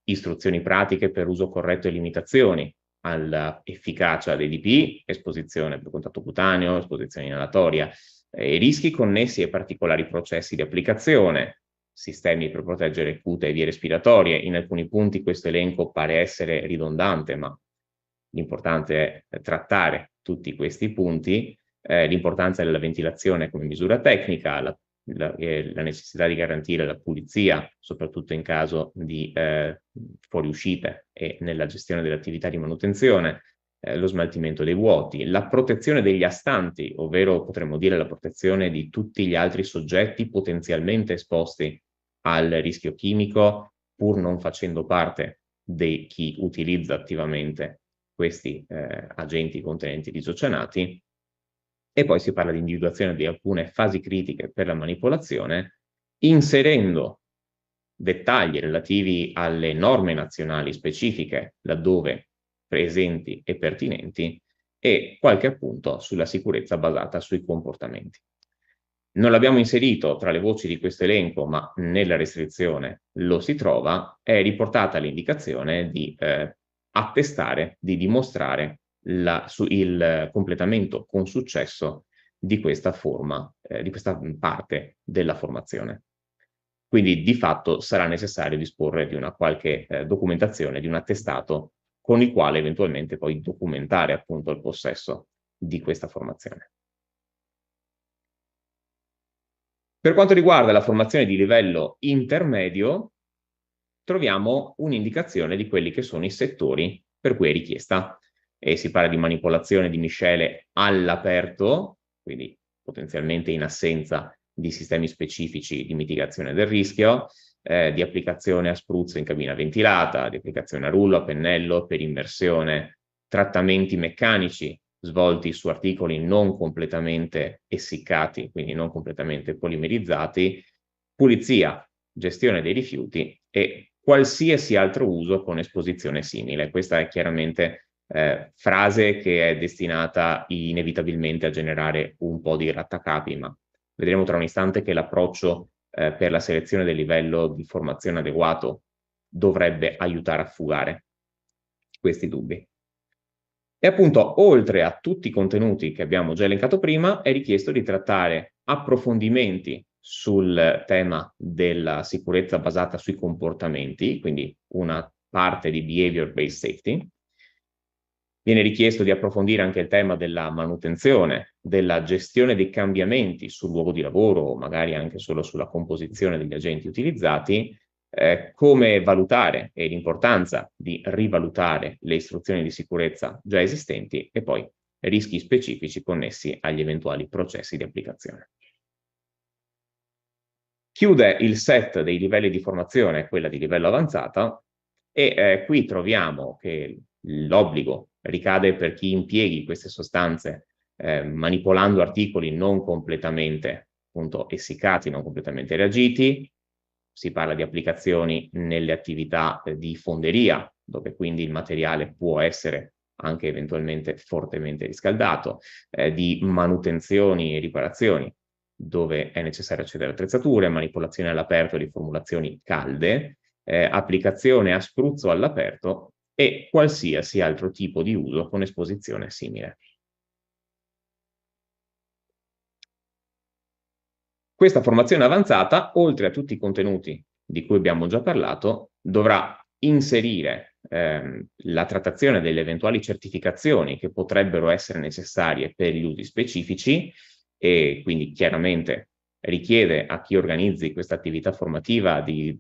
istruzioni pratiche per uso corretto e limitazioni all'efficacia dei DPI, esposizione per contatto cutaneo, esposizione inalatoria, i rischi connessi ai particolari processi di applicazione, sistemi per proteggere cute e vie respiratorie. In alcuni punti questo elenco pare essere ridondante, ma l'importante è trattare tutti questi punti, l'importanza della ventilazione come misura tecnica, la necessità di garantire la pulizia, soprattutto in caso di fuoriuscite e nella gestione delle attività di manutenzione, lo smaltimento dei vuoti, la protezione degli astanti, ovvero potremmo dire la protezione di tutti gli altri soggetti potenzialmente esposti al rischio chimico, pur non facendo parte di chi utilizza attivamente questi agenti contenenti gli isocyanati. E poi si parla di individuazione di alcune fasi critiche per la manipolazione, inserendo dettagli relativi alle norme nazionali specifiche, laddove presenti e pertinenti, e qualche appunto sulla sicurezza basata sui comportamenti. Non l'abbiamo inserito tra le voci di questo elenco, ma nella restrizione lo si trova, è riportata l'indicazione di attestare, di dimostrare il completamento con successo di questa forma, di questa parte della formazione. Quindi di fatto sarà necessario disporre di una qualche documentazione, di un attestato con il quale eventualmente poi documentare appunto il possesso di questa formazione. Per quanto riguarda la formazione di livello intermedio, troviamo un'indicazione di quelli che sono i settori per cui è richiesta. E si parla di manipolazione di miscele all'aperto, quindi potenzialmente in assenza di sistemi specifici di mitigazione del rischio, di applicazione a spruzzo in cabina ventilata, di applicazione a rullo, a pennello, per immersione, trattamenti meccanici svolti su articoli non completamente essiccati, quindi non completamente polimerizzati, pulizia, gestione dei rifiuti e qualsiasi altro uso con esposizione simile. Questa è chiaramente frase che è destinata inevitabilmente a generare un po' di grattacapi, ma vedremo tra un istante che l'approccio per la selezione del livello di formazione adeguato dovrebbe aiutare a fugare questi dubbi. E appunto, oltre a tutti i contenuti che abbiamo già elencato prima, è richiesto di trattare approfondimenti sul tema della sicurezza basata sui comportamenti, quindi una parte di behavior-based safety. Viene richiesto di approfondire anche il tema della manutenzione, della gestione dei cambiamenti sul luogo di lavoro o magari anche solo sulla composizione degli agenti utilizzati, come valutare e l'importanza di rivalutare le istruzioni di sicurezza già esistenti e poi rischi specifici connessi agli eventuali processi di applicazione. Chiude il set dei livelli di formazione, quella di livello avanzata, e qui troviamo che l'obbligo ricade per chi impieghi queste sostanze manipolando articoli non completamente appunto essiccati, non completamente reagiti. Si parla di applicazioni nelle attività di fonderia, dove quindi il materiale può essere anche eventualmente fortemente riscaldato, di manutenzioni e riparazioni, dove è necessario accedere a attrezzature, manipolazione all'aperto di formulazioni calde, applicazione a spruzzo all'aperto e qualsiasi altro tipo di uso con esposizione simile. Questa formazione avanzata, oltre a tutti i contenuti di cui abbiamo già parlato, dovrà inserire la trattazione delle eventuali certificazioni che potrebbero essere necessarie per gli usi specifici e quindi chiaramente richiede a chi organizzi questa attività formativa di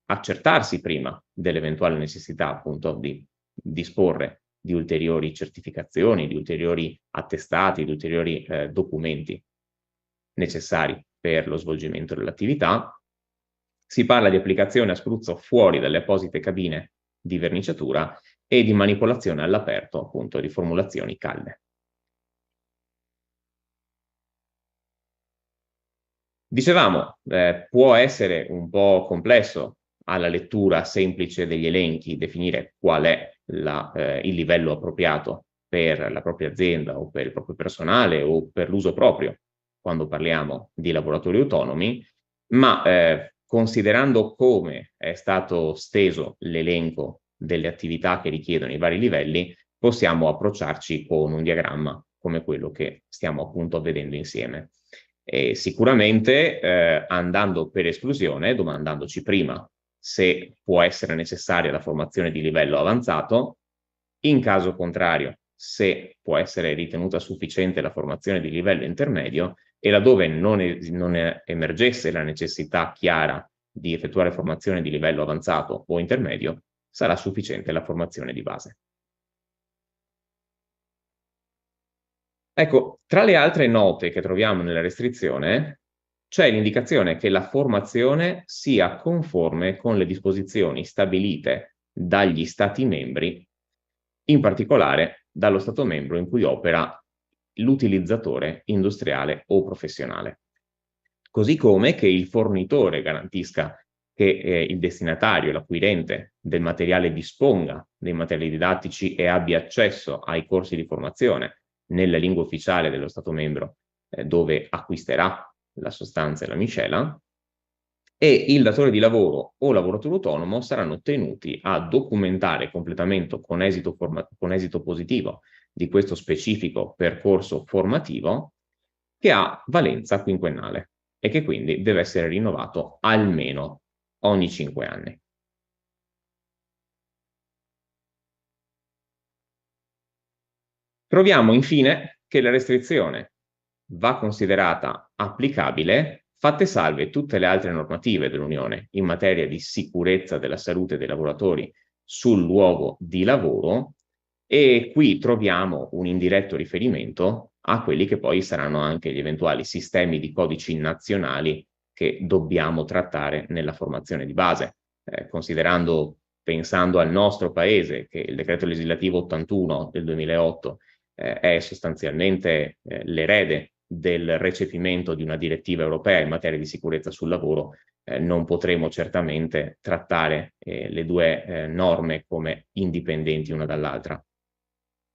accertarsi prima dell'eventuale necessità appunto di disporre di ulteriori certificazioni, di ulteriori attestati, di ulteriori documenti necessari per lo svolgimento dell'attività. Si parla di applicazione a spruzzo fuori dalle apposite cabine di verniciatura e di manipolazione all'aperto appunto di formulazioni calde. Dicevamo, può essere un po' complesso alla lettura semplice degli elenchi definire qual è il livello appropriato per la propria azienda o per il proprio personale o per l'uso proprio quando parliamo di lavoratori autonomi, ma considerando come è stato steso l'elenco delle attività che richiedono i vari livelli, possiamo approcciarci con un diagramma come quello che stiamo appunto vedendo insieme. E sicuramente andando per esclusione, domandandoci prima se può essere necessaria la formazione di livello avanzato, in caso contrario se può essere ritenuta sufficiente la formazione di livello intermedio e laddove non emergesse la necessità chiara di effettuare formazione di livello avanzato o intermedio, sarà sufficiente la formazione di base. Ecco, tra le altre note che troviamo nella restrizione c'è l'indicazione che la formazione sia conforme con le disposizioni stabilite dagli Stati membri, in particolare dallo Stato membro in cui opera l'utilizzatore industriale o professionale. Così come che il fornitore garantisca che il destinatario, l'acquirente del materiale disponga dei materiali didattici e abbia accesso ai corsi di formazione nella lingua ufficiale dello Stato membro dove acquisterà la sostanza e la miscela, e il datore di lavoro o lavoratore autonomo saranno tenuti a documentare il completamento con esito positivo di questo specifico percorso formativo che ha valenza quinquennale e che quindi deve essere rinnovato almeno ogni 5 anni. Troviamo infine che la restrizione va considerata applicabile fatte salve tutte le altre normative dell'Unione in materia di sicurezza della salute dei lavoratori sul luogo di lavoro, e qui troviamo un indiretto riferimento a quelli che poi saranno anche gli eventuali sistemi di codici nazionali che dobbiamo trattare nella formazione di base, pensando al nostro paese, che il decreto legislativo 81 del 2008 è sostanzialmente l'erede del recepimento di una direttiva europea in materia di sicurezza sul lavoro, non potremo certamente trattare le due norme come indipendenti una dall'altra.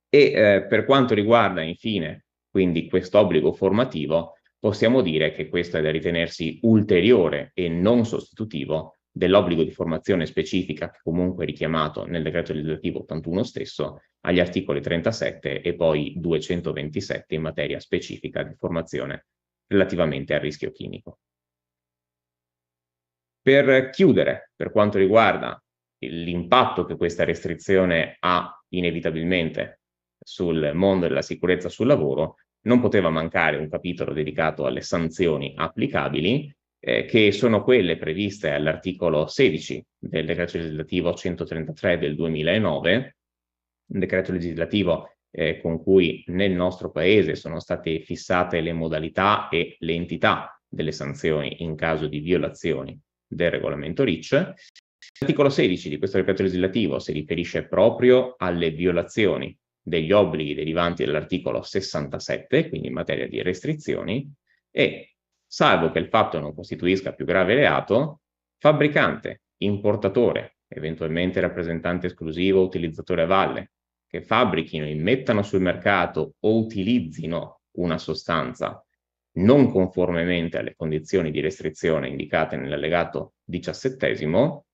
E per quanto riguarda infine quindi quest'obbligo formativo, possiamo dire che questo è da ritenersi ulteriore e non sostitutivo dell'obbligo di formazione specifica che comunque è richiamato nel decreto legislativo 81 stesso agli articoli 37 e poi 227 in materia specifica di formazione relativamente al rischio chimico. Per chiudere, per quanto riguarda l'impatto che questa restrizione ha inevitabilmente sul mondo della sicurezza sul lavoro, non poteva mancare un capitolo dedicato alle sanzioni applicabili, che sono quelle previste all'articolo 16 del decreto legislativo 133 del 2009, un decreto legislativo con cui nel nostro paese sono state fissate le modalità e le entità delle sanzioni in caso di violazioni del regolamento REACH. L'articolo 16 di questo decreto legislativo si riferisce proprio alle violazioni degli obblighi derivanti dall'articolo 67, quindi in materia di restrizioni, e salvo che il fatto non costituisca più grave reato, fabbricante, importatore, eventualmente rappresentante esclusivo o utilizzatore a valle, che fabbrichino, immettano sul mercato o utilizzino una sostanza non conformemente alle condizioni di restrizione indicate nell'allegato 17,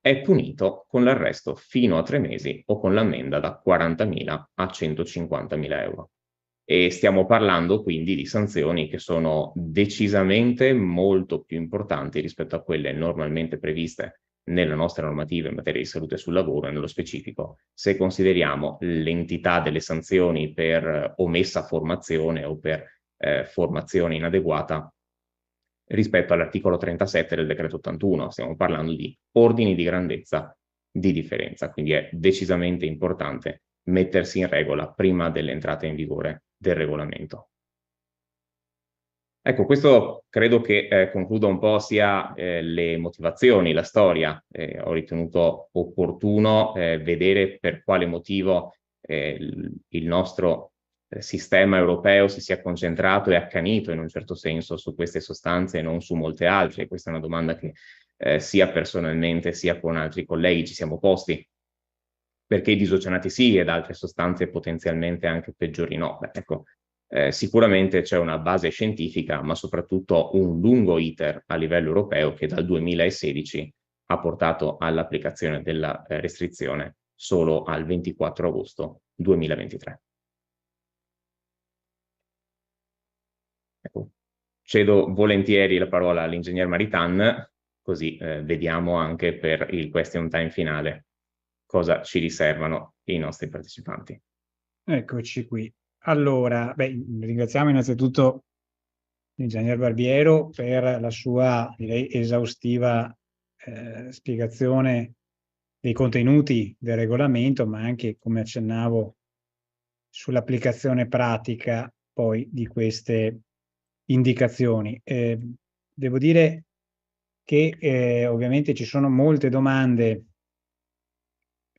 è punito con l'arresto fino a 3 mesi o con l'ammenda da 40.000 a 150.000 euro. E stiamo parlando quindi di sanzioni che sono decisamente molto più importanti rispetto a quelle normalmente previste nella nostra normativa in materia di salute sul lavoro, e nello specifico se consideriamo l'entità delle sanzioni per omessa formazione o per formazione inadeguata rispetto all'articolo 37 del decreto 81. Stiamo parlando di ordini di grandezza di differenza, quindi è decisamente importante mettersi in regola prima dell'entrata in vigore del regolamento. Ecco, questo credo che concluda un po' sia le motivazioni, la storia. Ho ritenuto opportuno vedere per quale motivo il nostro sistema europeo si sia concentrato e accanito in un certo senso su queste sostanze e non su molte altre. Questa è una domanda che sia personalmente sia con altri colleghi ci siamo posti. Perché i disocyanati sì ed altre sostanze potenzialmente anche peggiori no? Beh, ecco, sicuramente c'è una base scientifica, ma soprattutto un lungo iter a livello europeo che dal 2016 ha portato all'applicazione della restrizione solo al 24 agosto 2023. Ecco, cedo volentieri la parola all'ingegner Maritan, così vediamo anche per il question time finale cosa ci riservano i nostri partecipanti. Eccoci qui. Allora, ringraziamo innanzitutto l'ingegner Barbiero per la sua, direi, esaustiva spiegazione dei contenuti del regolamento, ma anche, come accennavo, sull'applicazione pratica poi di queste indicazioni. Devo dire che ovviamente ci sono molte domande,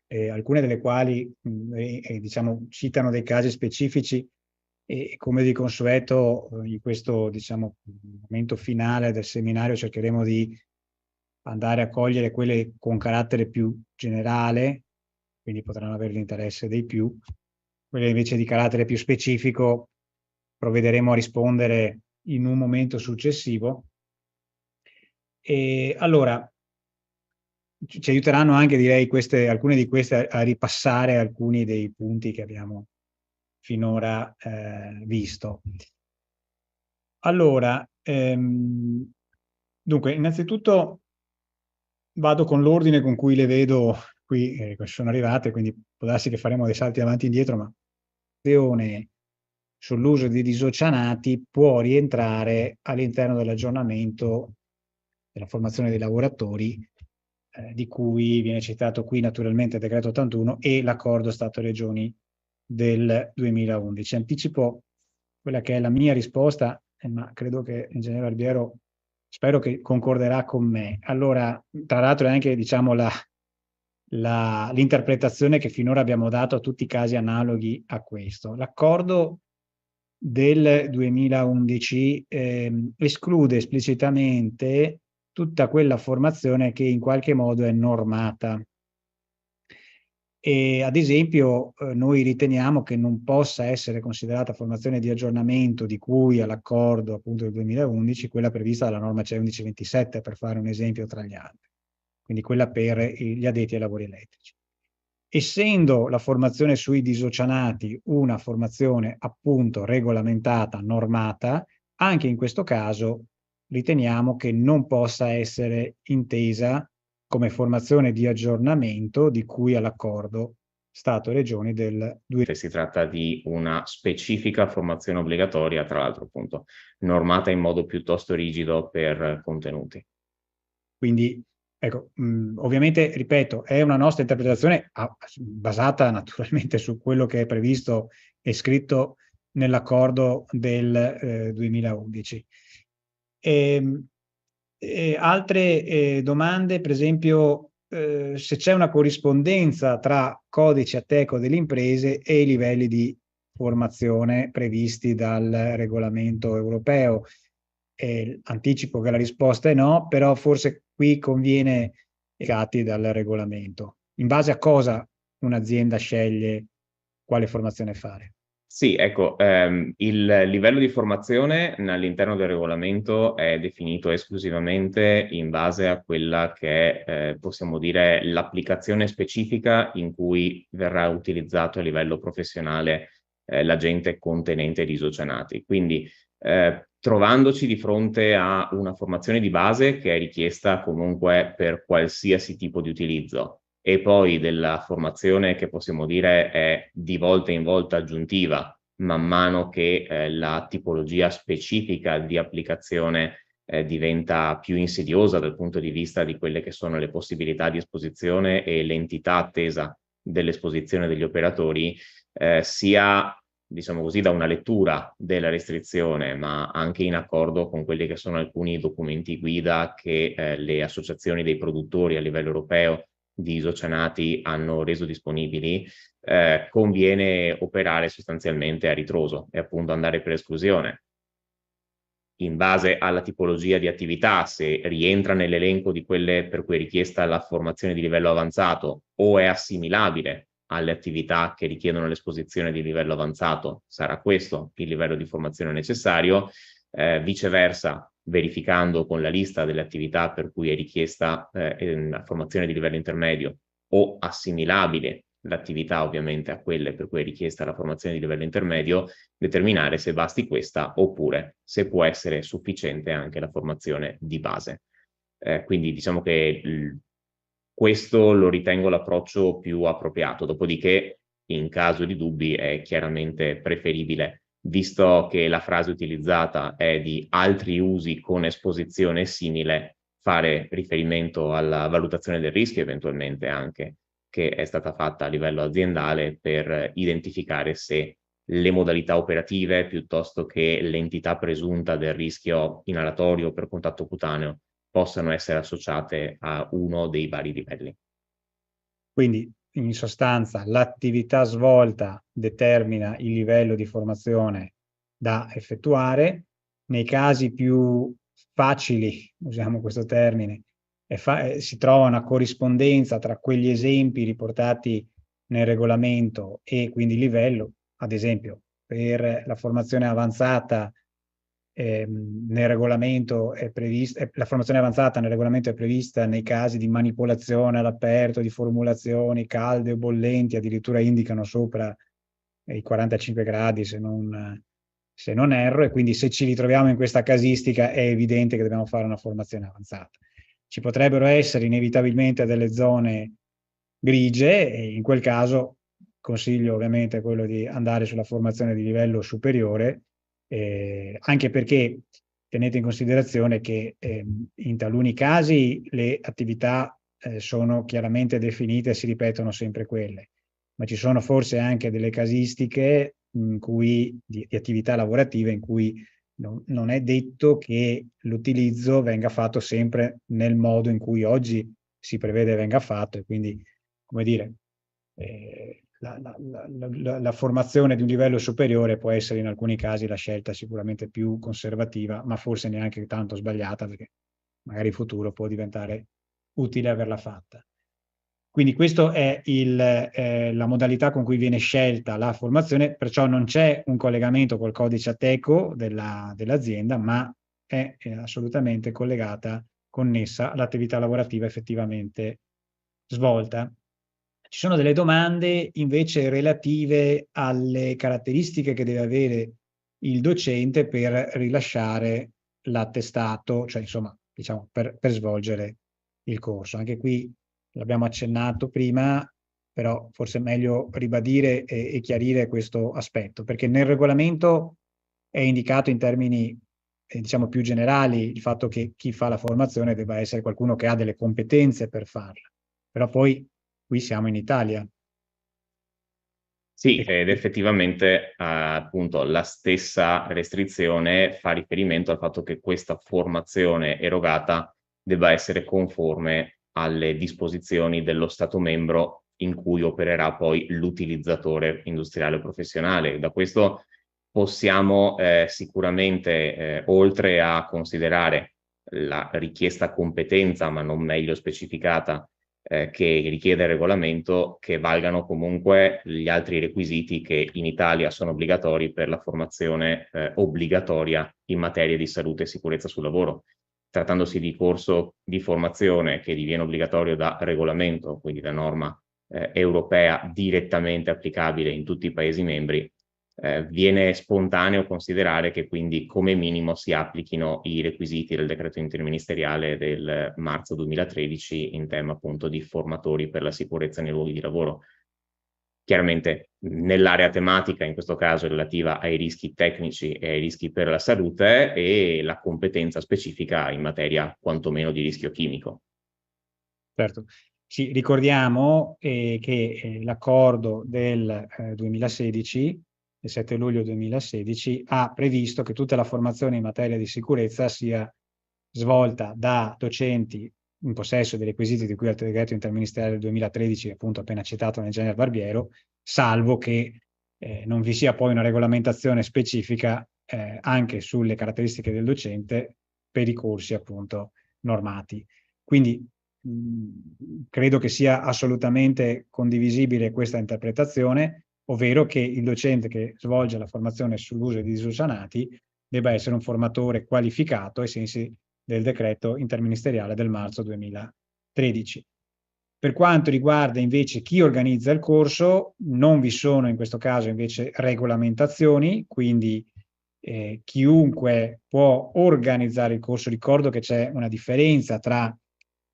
alcune delle quali diciamo, citano dei casi specifici, e come di consueto in questo diciamo, momento finale del seminario cercheremo di andare a cogliere quelle con carattere più generale, quindi potranno avere l'interesse dei più. Quelle invece di carattere più specifico provvederemo a rispondere in un momento successivo. E allora, ci aiuteranno anche, direi, alcune di queste a ripassare alcuni dei punti che abbiamo finora visto. Allora, dunque, innanzitutto vado con l'ordine con cui le vedo qui, sono arrivate, quindi può darsi che faremo dei salti avanti e indietro, ma l'azione sull'uso di disocianati può rientrare all'interno dell'aggiornamento della formazione dei lavoratori, di cui viene citato qui naturalmente il decreto 81 e l'accordo Stato-Regioni del 2011. Anticipo quella che è la mia risposta, ma credo che l'ingegnere Barbiero spero che concorderà con me. Allora, tra l'altro è anche, diciamo, l'interpretazione che finora abbiamo dato a tutti i casi analoghi a questo. L'accordo del 2011 esclude esplicitamente tutta quella formazione che in qualche modo è normata. E ad esempio noi riteniamo che non possa essere considerata formazione di aggiornamento di cui all'accordo appunto del 2011 quella prevista dalla norma CE 1127, per fare un esempio tra gli altri, quindi quella per gli addetti ai lavori elettrici. Essendo la formazione sui disocianati una formazione appunto regolamentata, normata, anche in questo caso riteniamo che non possa essere intesa come formazione di aggiornamento di cui all'accordo Stato-Regioni del 2000. Si tratta di una specifica formazione obbligatoria, tra l'altro appunto normata in modo piuttosto rigido per contenuti. Quindi, ecco, ovviamente, ripeto, è una nostra interpretazione basata naturalmente su quello che è previsto e scritto nell'accordo del 2011. Altre domande, per esempio, se c'è una corrispondenza tra codice Ateco delle imprese e i livelli di formazione previsti dal regolamento europeo. Anticipo che la risposta è no, però forse qui conviene dati dal regolamento. In base a cosa un'azienda sceglie quale formazione fare? Sì, ecco, il livello di formazione all'interno del regolamento è definito esclusivamente in base a quella che è, possiamo dire, l'applicazione specifica in cui verrà utilizzato a livello professionale l'agente contenente di isocianati. Quindi, trovandoci di fronte a una formazione di base che è richiesta comunque per qualsiasi tipo di utilizzo, e poi della formazione che possiamo dire è di volta in volta aggiuntiva, man mano che la tipologia specifica di applicazione diventa più insidiosa dal punto di vista di quelle che sono le possibilità di esposizione e l'entità attesa dell'esposizione degli operatori, sia, diciamo così, da una lettura della restrizione, ma anche in accordo con quelli che sono alcuni documenti guida che le associazioni dei produttori a livello europeo di isocianati hanno reso disponibili, conviene operare sostanzialmente a ritroso e appunto andare per esclusione. In base alla tipologia di attività, se rientra nell'elenco di quelle per cui è richiesta la formazione di livello avanzato o è assimilabile alle attività che richiedono l'esposizione di livello avanzato, sarà questo il livello di formazione necessario. Viceversa, verificando con la lista delle attività per cui è richiesta la formazione di livello intermedio o assimilabile l'attività ovviamente a quelle per cui è richiesta la formazione di livello intermedio, determinare se basti questa oppure se può essere sufficiente anche la formazione di base. Quindi diciamo che questo lo ritengo l'approccio più appropriato, dopodiché in caso di dubbi è chiaramente preferibile, visto che la frase utilizzata è di altri usi con esposizione simile, fare riferimento alla valutazione del rischio eventualmente anche, che è stata fatta a livello aziendale per identificare se le modalità operative piuttosto che l'entità presunta del rischio inalatorio per contatto cutaneo possano essere associate a uno dei vari livelli. Quindi, in sostanza, l'attività svolta determina il livello di formazione da effettuare. Nei casi più facili, usiamo questo termine, si trova una corrispondenza tra quegli esempi riportati nel regolamento e quindi il livello. Ad esempio, per la formazione avanzata nel regolamento è prevista, la formazione avanzata nel regolamento è prevista nei casi di manipolazione all'aperto, di formulazioni calde o bollenti, addirittura indicano sopra i 45 gradi se non erro, e quindi se ci ritroviamo in questa casistica è evidente che dobbiamo fare una formazione avanzata. Ci potrebbero essere inevitabilmente delle zone grigie e in quel caso consiglio ovviamente quello di andare sulla formazione di livello superiore, anche perché tenete in considerazione che in taluni casi le attività sono chiaramente definite e si ripetono sempre quelle, ma ci sono forse anche delle casistiche in cui, di attività lavorative in cui non è detto che l'utilizzo venga fatto sempre nel modo in cui oggi si prevede venga fatto, e quindi, come dire, la formazione di un livello superiore può essere in alcuni casi la scelta sicuramente più conservativa, ma forse neanche tanto sbagliata, perché magari in futuro può diventare utile averla fatta. Quindi questa è la modalità con cui viene scelta la formazione, perciò non c'è un collegamento col codice Ateco dell'azienda, ma è assolutamente collegata, connessa all'attività lavorativa effettivamente svolta. Ci sono delle domande invece relative alle caratteristiche che deve avere il docente per rilasciare l'attestato, cioè insomma, diciamo, per svolgere il corso. Anche qui l'abbiamo accennato prima, però forse è meglio ribadire e chiarire questo aspetto, perché nel regolamento è indicato in termini diciamo più generali il fatto che chi fa la formazione debba essere qualcuno che ha delle competenze per farla, però poi qui siamo in Italia. Sì, ed effettivamente appunto la stessa restrizione fa riferimento al fatto che questa formazione erogata debba essere conforme alle disposizioni dello Stato membro in cui opererà poi l'utilizzatore industriale o professionale. Da questo possiamo sicuramente, oltre a considerare la richiesta competenza, ma non meglio specificata, che richiede il regolamento, che valgano comunque gli altri requisiti che in Italia sono obbligatori per la formazione obbligatoria in materia di salute e sicurezza sul lavoro. Trattandosi di corso di formazione che diviene obbligatorio da regolamento, quindi da norma europea direttamente applicabile in tutti i Paesi membri, viene spontaneo considerare che quindi come minimo si applichino i requisiti del decreto interministeriale del marzo 2013 in tema appunto di formatori per la sicurezza nei luoghi di lavoro. Chiaramente nell'area tematica, in questo caso relativa ai rischi tecnici e ai rischi per la salute, e la competenza specifica in materia quantomeno di rischio chimico. Certo. Ci ricordiamo che l'accordo del 2016, il 7 luglio 2016, ha previsto che tutta la formazione in materia di sicurezza sia svolta da docenti in possesso dei requisiti di cui al decreto interministeriale del 2013, appunto appena citato nel Barbiero, salvo che non vi sia poi una regolamentazione specifica anche sulle caratteristiche del docente per i corsi appunto normati. Quindi credo che sia assolutamente condivisibile questa interpretazione, ovvero che il docente che svolge la formazione sull'uso di isocianati debba essere un formatore qualificato ai sensi del decreto interministeriale del marzo 2013. Per quanto riguarda invece chi organizza il corso, non vi sono in questo caso invece regolamentazioni, quindi chiunque può organizzare il corso. Ricordo che c'è una differenza tra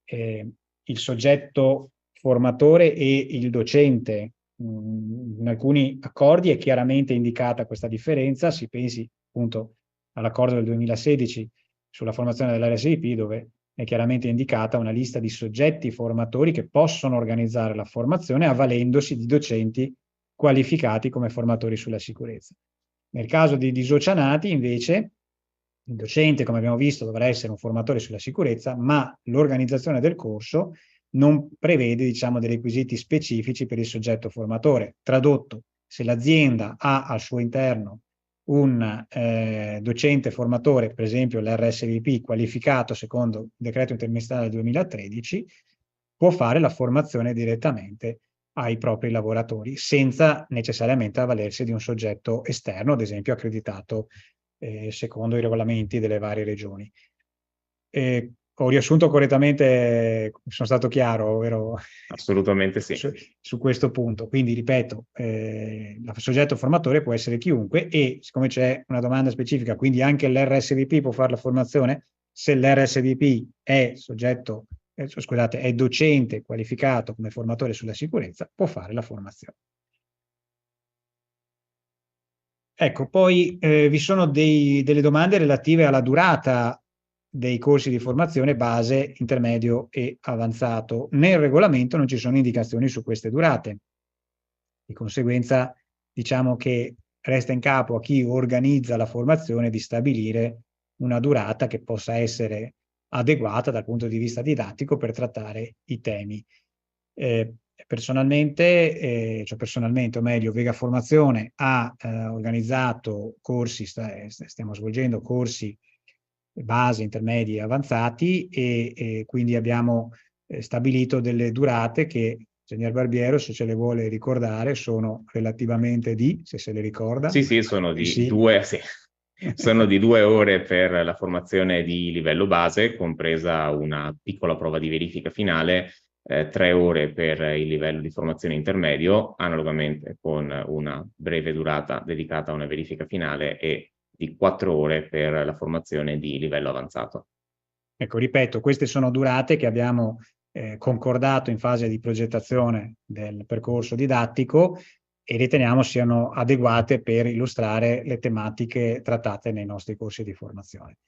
il soggetto formatore e il docente. In alcuni accordi è chiaramente indicata questa differenza, si pensi appunto all'accordo del 2016 sulla formazione dell'RSVP, dove è chiaramente indicata una lista di soggetti formatori che possono organizzare la formazione avvalendosi di docenti qualificati come formatori sulla sicurezza. Nel caso di disoceanati, invece, il docente, come abbiamo visto, dovrà essere un formatore sulla sicurezza, ma l'organizzazione del corso non prevede, diciamo, dei requisiti specifici per il soggetto formatore. Tradotto, se l'azienda ha al suo interno un docente formatore, per esempio l'RSVP, qualificato secondo il decreto interministeriale del 2013, può fare la formazione direttamente ai propri lavoratori, senza necessariamente avvalersi di un soggetto esterno, ad esempio accreditato secondo i regolamenti delle varie regioni. Ho riassunto correttamente, sono stato chiaro, vero? Assolutamente sì. Su questo punto. Quindi, ripeto, il soggetto formatore può essere chiunque e siccome c'è una domanda specifica, quindi anche l'RSVP può fare la formazione, se l'RSVP è soggetto, scusate, è docente qualificato come formatore sulla sicurezza, può fare la formazione. Ecco, poi vi sono delle domande relative alla durata dei corsi di formazione base, intermedio e avanzato. Nel regolamento non ci sono indicazioni su queste durate. Di conseguenza, diciamo che resta in capo a chi organizza la formazione di stabilire una durata che possa essere adeguata dal punto di vista didattico per trattare i temi. Personalmente, o meglio, Vega Formazione ha organizzato corsi, stiamo svolgendo corsi base, intermedi e avanzati e quindi abbiamo stabilito delle durate che, Ingegner Barbiero, se ce le vuole ricordare, sono relativamente se se le ricorda. Sì, sono di due, sì. Sono di 2 ore per la formazione di livello base, compresa una piccola prova di verifica finale, 3 ore per il livello di formazione intermedio, analogamente con una breve durata dedicata a una verifica finale, e di 4 ore per la formazione di livello avanzato. Ecco, ripeto, queste sono durate che abbiamo concordato in fase di progettazione del percorso didattico e riteniamo siano adeguate per illustrare le tematiche trattate nei nostri corsi di formazione.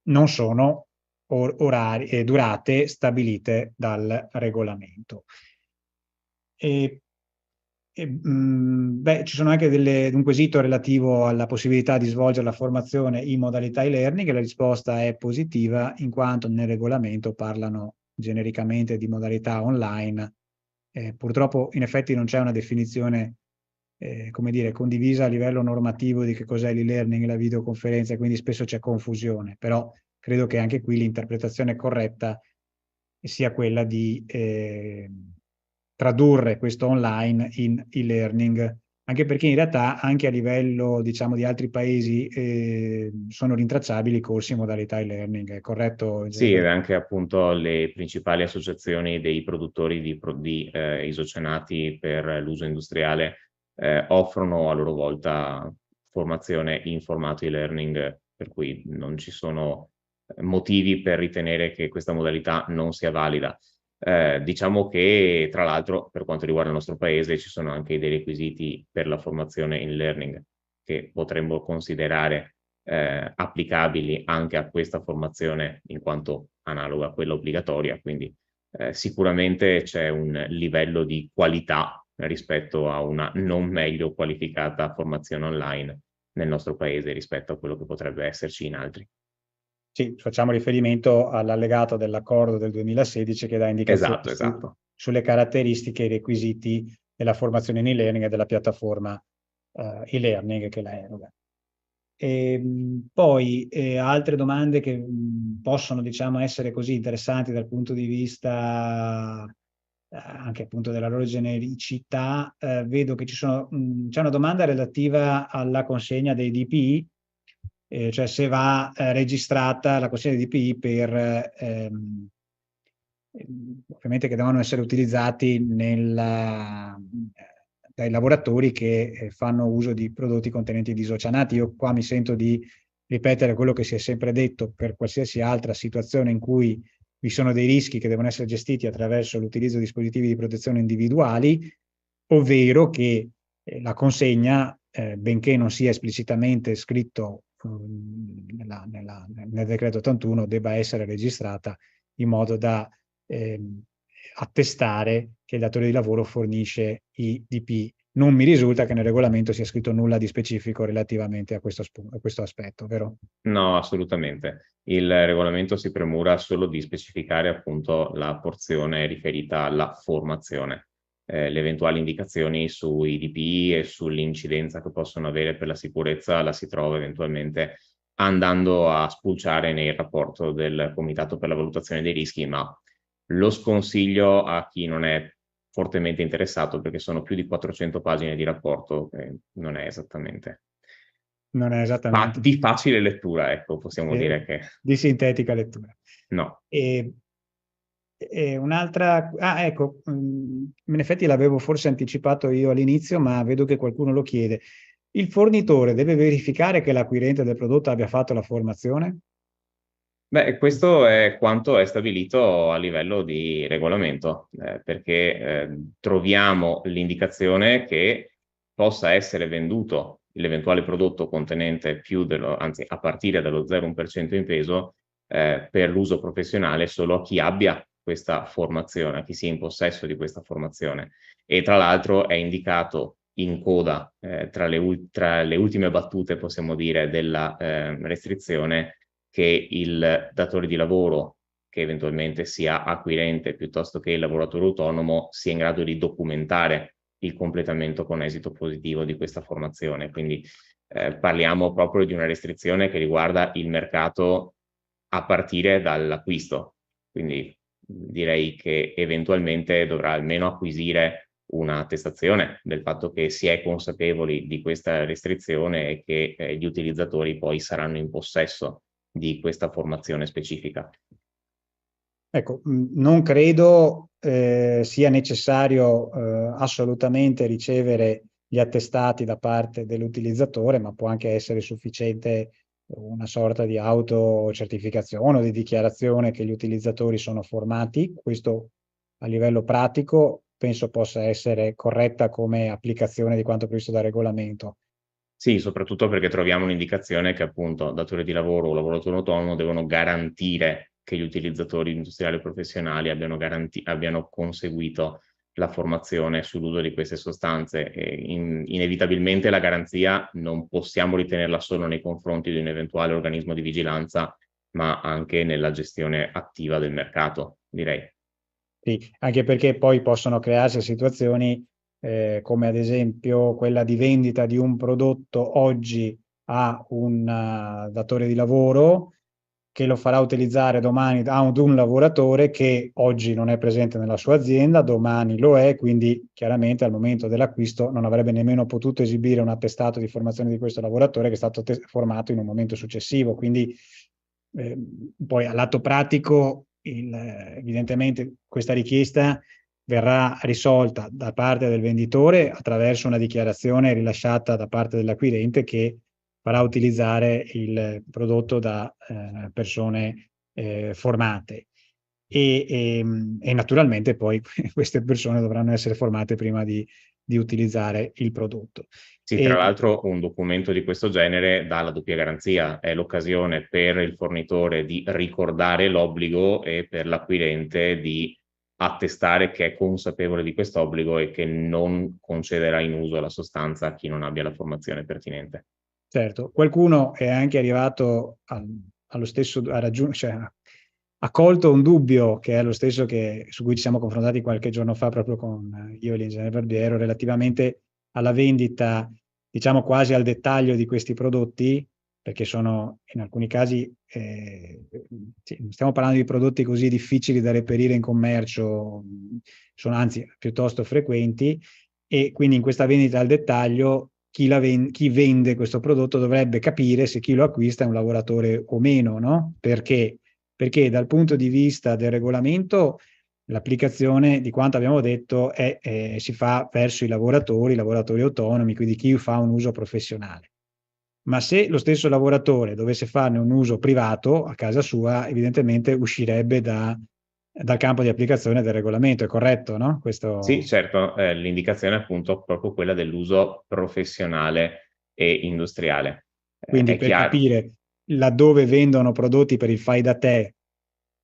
Non sono durate stabilite dal regolamento. Ci sono anche un quesito relativo alla possibilità di svolgere la formazione in modalità e-learning e la risposta è positiva in quanto nel regolamento parlano genericamente di modalità online. Purtroppo in effetti non c'è una definizione come dire, condivisa a livello normativo di che cos'è l'e-learning e la videoconferenza, quindi spesso c'è confusione, però credo che anche qui l'interpretazione corretta sia quella di tradurre questo online in e-learning, anche perché in realtà anche a livello, diciamo, di altri paesi sono rintracciabili corsi in modalità e-learning, è corretto? Sì, e anche appunto le principali associazioni dei produttori di isocyanati per l'uso industriale offrono a loro volta formazione in formato e-learning, per cui non ci sono motivi per ritenere che questa modalità non sia valida. Diciamo che, tra l'altro, per quanto riguarda il nostro paese, ci sono anche dei requisiti per la formazione in learning che potremmo considerare applicabili anche a questa formazione in quanto analoga a quella obbligatoria, quindi sicuramente c'è un livello di qualità rispetto a una non meglio qualificata formazione online nel nostro paese rispetto a quello che potrebbe esserci in altri. Sì, facciamo riferimento all'allegato dell'accordo del 2016 che dà indicazioni Esatto. sulle caratteristiche e i requisiti della formazione in e-learning e della piattaforma e-learning che la eroga. Poi altre domande che possono, diciamo, essere così interessanti dal punto di vista anche appunto della loro genericità. Vedo che c'è una domanda relativa alla consegna dei DPI, cioè se va registrata la consegna dei DPI per ovviamente che devono essere utilizzati dai lavoratori che fanno uso di prodotti contenenti di isocianati. Io qua mi sento di ripetere quello che si è sempre detto per qualsiasi altra situazione in cui vi sono dei rischi che devono essere gestiti attraverso l'utilizzo di dispositivi di protezione individuali, ovvero che la consegna, benché non sia esplicitamente scritto nel decreto 81, debba essere registrata in modo da attestare che il datore di lavoro fornisce i DPI. Non mi risulta che nel regolamento sia scritto nulla di specifico relativamente a questo aspetto, vero? No, assolutamente. Il regolamento si premura solo di specificare appunto la porzione riferita alla formazione. Le eventuali indicazioni sui DPI e sull'incidenza che possono avere per la sicurezza la si trova eventualmente andando a spulciare nel rapporto del Comitato per la valutazione dei rischi, ma lo sconsiglio a chi non è fortemente interessato, perché sono più di 400 pagine di rapporto, non è esattamente Non è esattamente di facile lettura, ecco, possiamo dire che di sintetica lettura. no. Un'altra, ecco, in effetti l'avevo forse anticipato io all'inizio, ma vedo che qualcuno lo chiede. Il fornitore deve verificare che l'acquirente del prodotto abbia fatto la formazione? Beh, questo è quanto è stabilito a livello di regolamento, perché troviamo l'indicazione che possa essere venduto l'eventuale prodotto contenente anzi a partire dallo 0,1% in peso per l'uso professionale solo a chi abbia questa formazione, a chi sia in possesso di questa formazione. E tra l'altro è indicato in coda tra le ultime battute, possiamo dire, della restrizione, che il datore di lavoro, che eventualmente sia acquirente piuttosto che il lavoratore autonomo, sia in grado di documentare il completamento con esito positivo di questa formazione. Quindi parliamo proprio di una restrizione che riguarda il mercato a partire dall'acquisto. Quindi direi che eventualmente dovrà almeno acquisire un'attestazione del fatto che si è consapevoli di questa restrizione e che gli utilizzatori poi saranno in possesso di questa formazione specifica. Ecco, non credo sia necessario assolutamente ricevere gli attestati da parte dell'utilizzatore, ma può anche essere sufficiente una sorta di autocertificazione o di dichiarazione che gli utilizzatori sono formati. Questo a livello pratico penso possa essere corretta come applicazione di quanto previsto dal regolamento. Sì, soprattutto perché troviamo un'indicazione che appunto datore di lavoro o lavoratore autonomo devono garantire che gli utilizzatori industriali e professionali abbiano conseguito la formazione sull'uso di queste sostanze. Inevitabilmente la garanzia non possiamo ritenerla solo nei confronti di un eventuale organismo di vigilanza, ma anche nella gestione attiva del mercato, direi. Sì, anche perché poi possono crearsi situazioni come ad esempio quella di vendita di un prodotto oggi a un datore di lavoro che lo farà utilizzare domani ad un lavoratore che oggi non è presente nella sua azienda, domani lo è, quindi chiaramente al momento dell'acquisto non avrebbe nemmeno potuto esibire un attestato di formazione di questo lavoratore che è stato formato in un momento successivo. Quindi poi all'atto pratico evidentemente questa richiesta verrà risolta da parte del venditore attraverso una dichiarazione rilasciata da parte dell'acquirente che farà utilizzare il prodotto da persone formate e naturalmente poi queste persone dovranno essere formate prima di utilizzare il prodotto. Sì, tra l'altro un documento di questo genere dà la doppia garanzia, è l'occasione per il fornitore di ricordare l'obbligo e per l'acquirente di attestare che è consapevole di questo obbligo e che non concederà in uso la sostanza a chi non abbia la formazione pertinente. Certo, qualcuno è anche arrivato allo stesso, cioè, ha colto un dubbio che è lo stesso su cui ci siamo confrontati qualche giorno fa proprio con io e l'ingegnere Barbiero relativamente alla vendita, diciamo quasi al dettaglio di questi prodotti, perché sono in alcuni casi, stiamo parlando di prodotti così difficili da reperire in commercio, sono anzi piuttosto frequenti, e quindi in questa vendita al dettaglio chi vende questo prodotto dovrebbe capire se chi lo acquista è un lavoratore o meno, no? Perché? Perché dal punto di vista del regolamento l'applicazione di quanto abbiamo detto si fa verso i lavoratori autonomi, quindi chi fa un uso professionale. Ma se lo stesso lavoratore dovesse farne un uso privato a casa sua, evidentemente uscirebbe dal campo di applicazione del regolamento, è corretto, no? Sì, certo, l'indicazione è appunto proprio quella dell'uso professionale e industriale. Quindi È per chiaro. capire laddove vendono prodotti per il fai da te,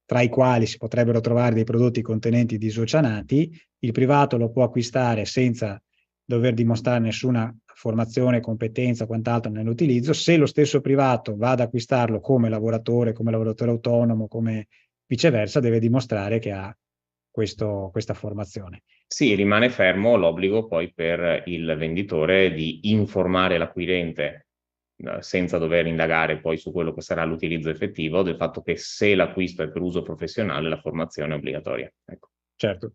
tra i quali si potrebbero trovare dei prodotti contenenti disocianati, il privato lo può acquistare senza dover dimostrare nessuna formazione, competenza, quant'altro nell'utilizzo. Se lo stesso privato va ad acquistarlo come lavoratore autonomo, come viceversa, deve dimostrare che ha questa formazione. Sì, rimane fermo l'obbligo poi per il venditore di informare l'acquirente, senza dover indagare poi su quello che sarà l'utilizzo effettivo, del fatto che se l'acquisto è per uso professionale la formazione è obbligatoria. Ecco. Certo.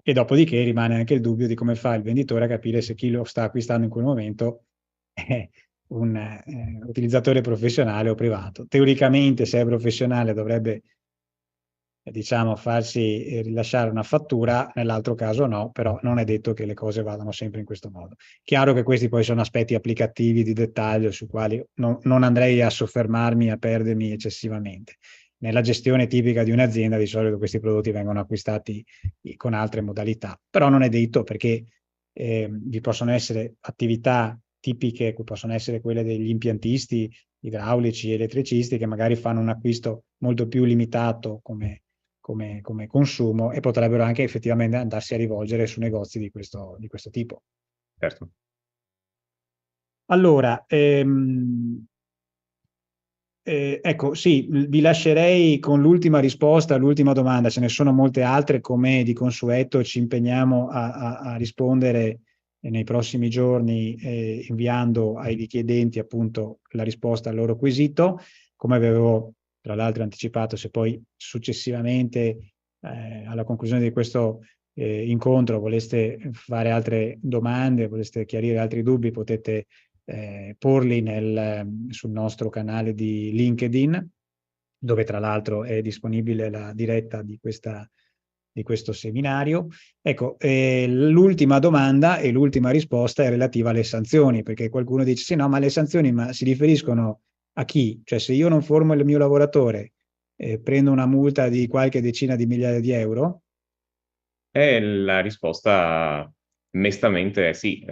E dopodiché rimane anche il dubbio di come fa il venditore a capire se chi lo sta acquistando in quel momento è un utilizzatore professionale o privato. Teoricamente, se è professionale, dovrebbe diciamo farsi rilasciare una fattura, nell'altro caso no, però non è detto che le cose vadano sempre in questo modo. Chiaro che questi poi sono aspetti applicativi di dettaglio su quali non andrei a soffermarmi, a perdermi eccessivamente. Nella gestione tipica di un'azienda di solito questi prodotti vengono acquistati con altre modalità, però non è detto perché vi possono essere attività tipiche, possono essere quelle degli impiantisti idraulici, elettricisti che magari fanno un acquisto molto più limitato come consumo e potrebbero anche effettivamente andarsi a rivolgere su negozi di questo tipo. Certo. Allora, ecco, sì, vi lascerei con l'ultima risposta all'ultima domanda, ce ne sono molte altre, come di consueto ci impegniamo a rispondere nei prossimi giorni inviando ai richiedenti appunto la risposta al loro quesito. Come avevo tra l'altro anticipato, se poi successivamente alla conclusione di questo incontro voleste fare altre domande, voleste chiarire altri dubbi, potete porli sul nostro canale di LinkedIn, dove tra l'altro è disponibile la diretta di questo seminario. Ecco, l'ultima domanda e l'ultima risposta è relativa alle sanzioni, perché qualcuno dice sì, no, ma le sanzioni si riferiscono a chi? Cioè se io non formo il mio lavoratore, prendo una multa di qualche decina di migliaia di euro? E la risposta mestamente è sì,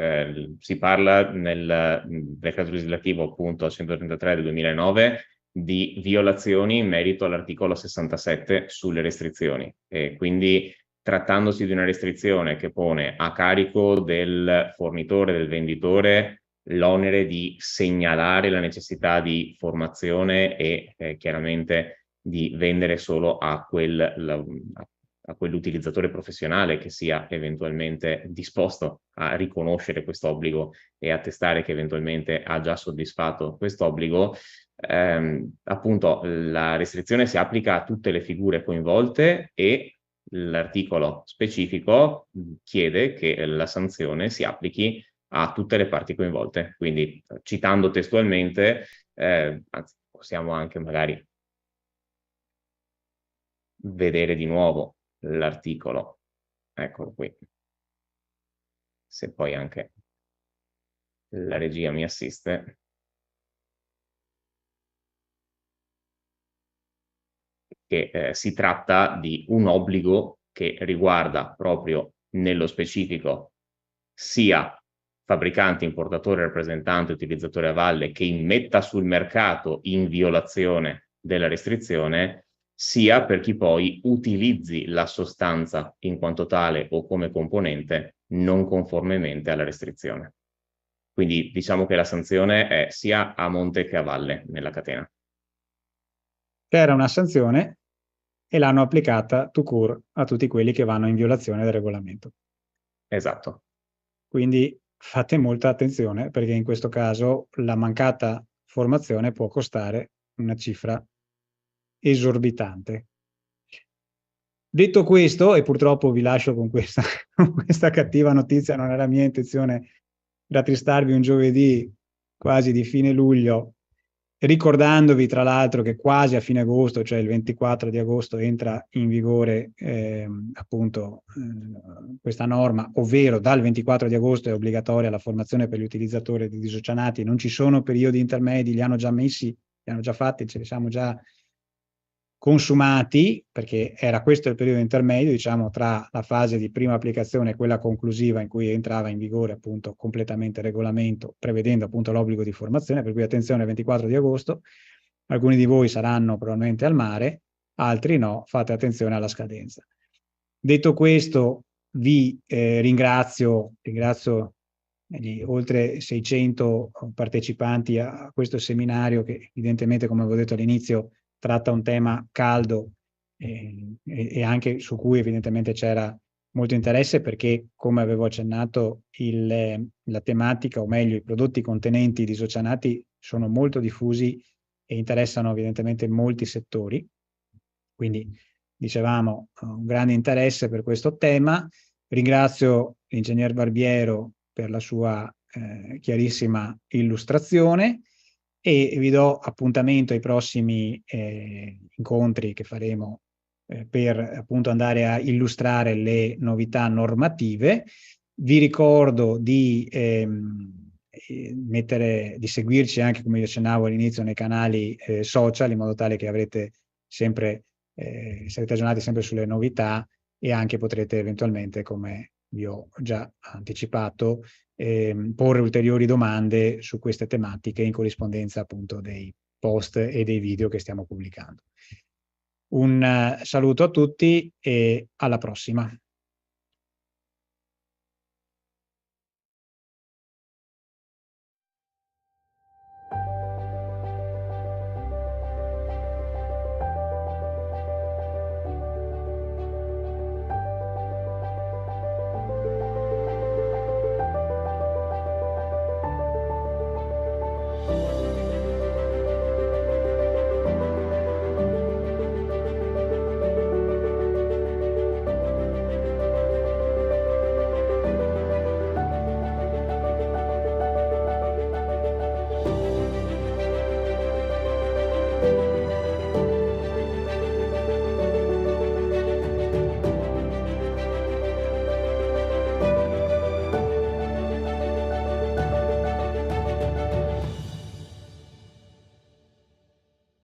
si parla nel decreto legislativo appunto 133 del 2009 di violazioni in merito all'articolo 67 sulle restrizioni e quindi trattandosi di una restrizione che pone a carico del fornitore, del venditore, l'onere di segnalare la necessità di formazione e chiaramente di vendere solo a quell'utilizzatore professionale che sia eventualmente disposto a riconoscere quest'obbligo e attestare che eventualmente ha già soddisfatto quest'obbligo. Appunto, la restrizione si applica a tutte le figure coinvolte e l'articolo specifico chiede che la sanzione si applichi a tutte le parti coinvolte. Quindi, citando testualmente, anzi, possiamo anche magari vedere di nuovo l'articolo. Eccolo qui. Se poi anche la regia mi assiste. Che si tratta di un obbligo che riguarda proprio nello specifico sia fabbricante, importatore, rappresentante, utilizzatore a valle che immetta sul mercato in violazione della restrizione, sia per chi poi utilizzi la sostanza in quanto tale o come componente non conformemente alla restrizione. Quindi diciamo che la sanzione è sia a monte che a valle nella catena. C'era una sanzione e l'hanno applicata tout court a tutti quelli che vanno in violazione del regolamento. Esatto. Quindi fate molta attenzione, perché in questo caso la mancata formazione può costare una cifra esorbitante. Detto questo, e purtroppo vi lascio con questa cattiva notizia, non è la mia intenzione rattristarvi un giovedì quasi di fine luglio, ricordandovi tra l'altro che quasi a fine agosto, cioè il 24 di agosto, entra in vigore appunto questa norma, ovvero dal 24 di agosto è obbligatoria la formazione per gli utilizzatori di disoceanati, non ci sono periodi intermedi, li hanno già messi, li hanno già fatti, ce li siamo già consumati, perché era questo il periodo intermedio, diciamo, tra la fase di prima applicazione e quella conclusiva in cui entrava in vigore appunto completamente il regolamento, prevedendo appunto l'obbligo di formazione, per cui attenzione al 24 di agosto, alcuni di voi saranno probabilmente al mare, altri no, fate attenzione alla scadenza. Detto questo, vi ringrazio gli oltre 600 partecipanti a questo seminario che evidentemente, come avevo detto all'inizio, tratta un tema caldo e anche su cui evidentemente c'era molto interesse, perché, come avevo accennato, la tematica, o meglio i prodotti contenenti disoceanati sono molto diffusi e interessano evidentemente molti settori. Quindi, dicevamo, un grande interesse per questo tema. Ringrazio l'ingegner Barbiero per la sua chiarissima illustrazione e vi do appuntamento ai prossimi incontri che faremo per appunto andare a illustrare le novità normative. Vi ricordo di seguirci anche, come vi accennavo all'inizio, nei canali social, in modo tale che avrete sempre, sarete aggiornati sempre sulle novità e anche potrete eventualmente, come vi ho già anticipato, porre ulteriori domande su queste tematiche in corrispondenza appunto dei post e dei video che stiamo pubblicando. Un saluto a tutti e alla prossima.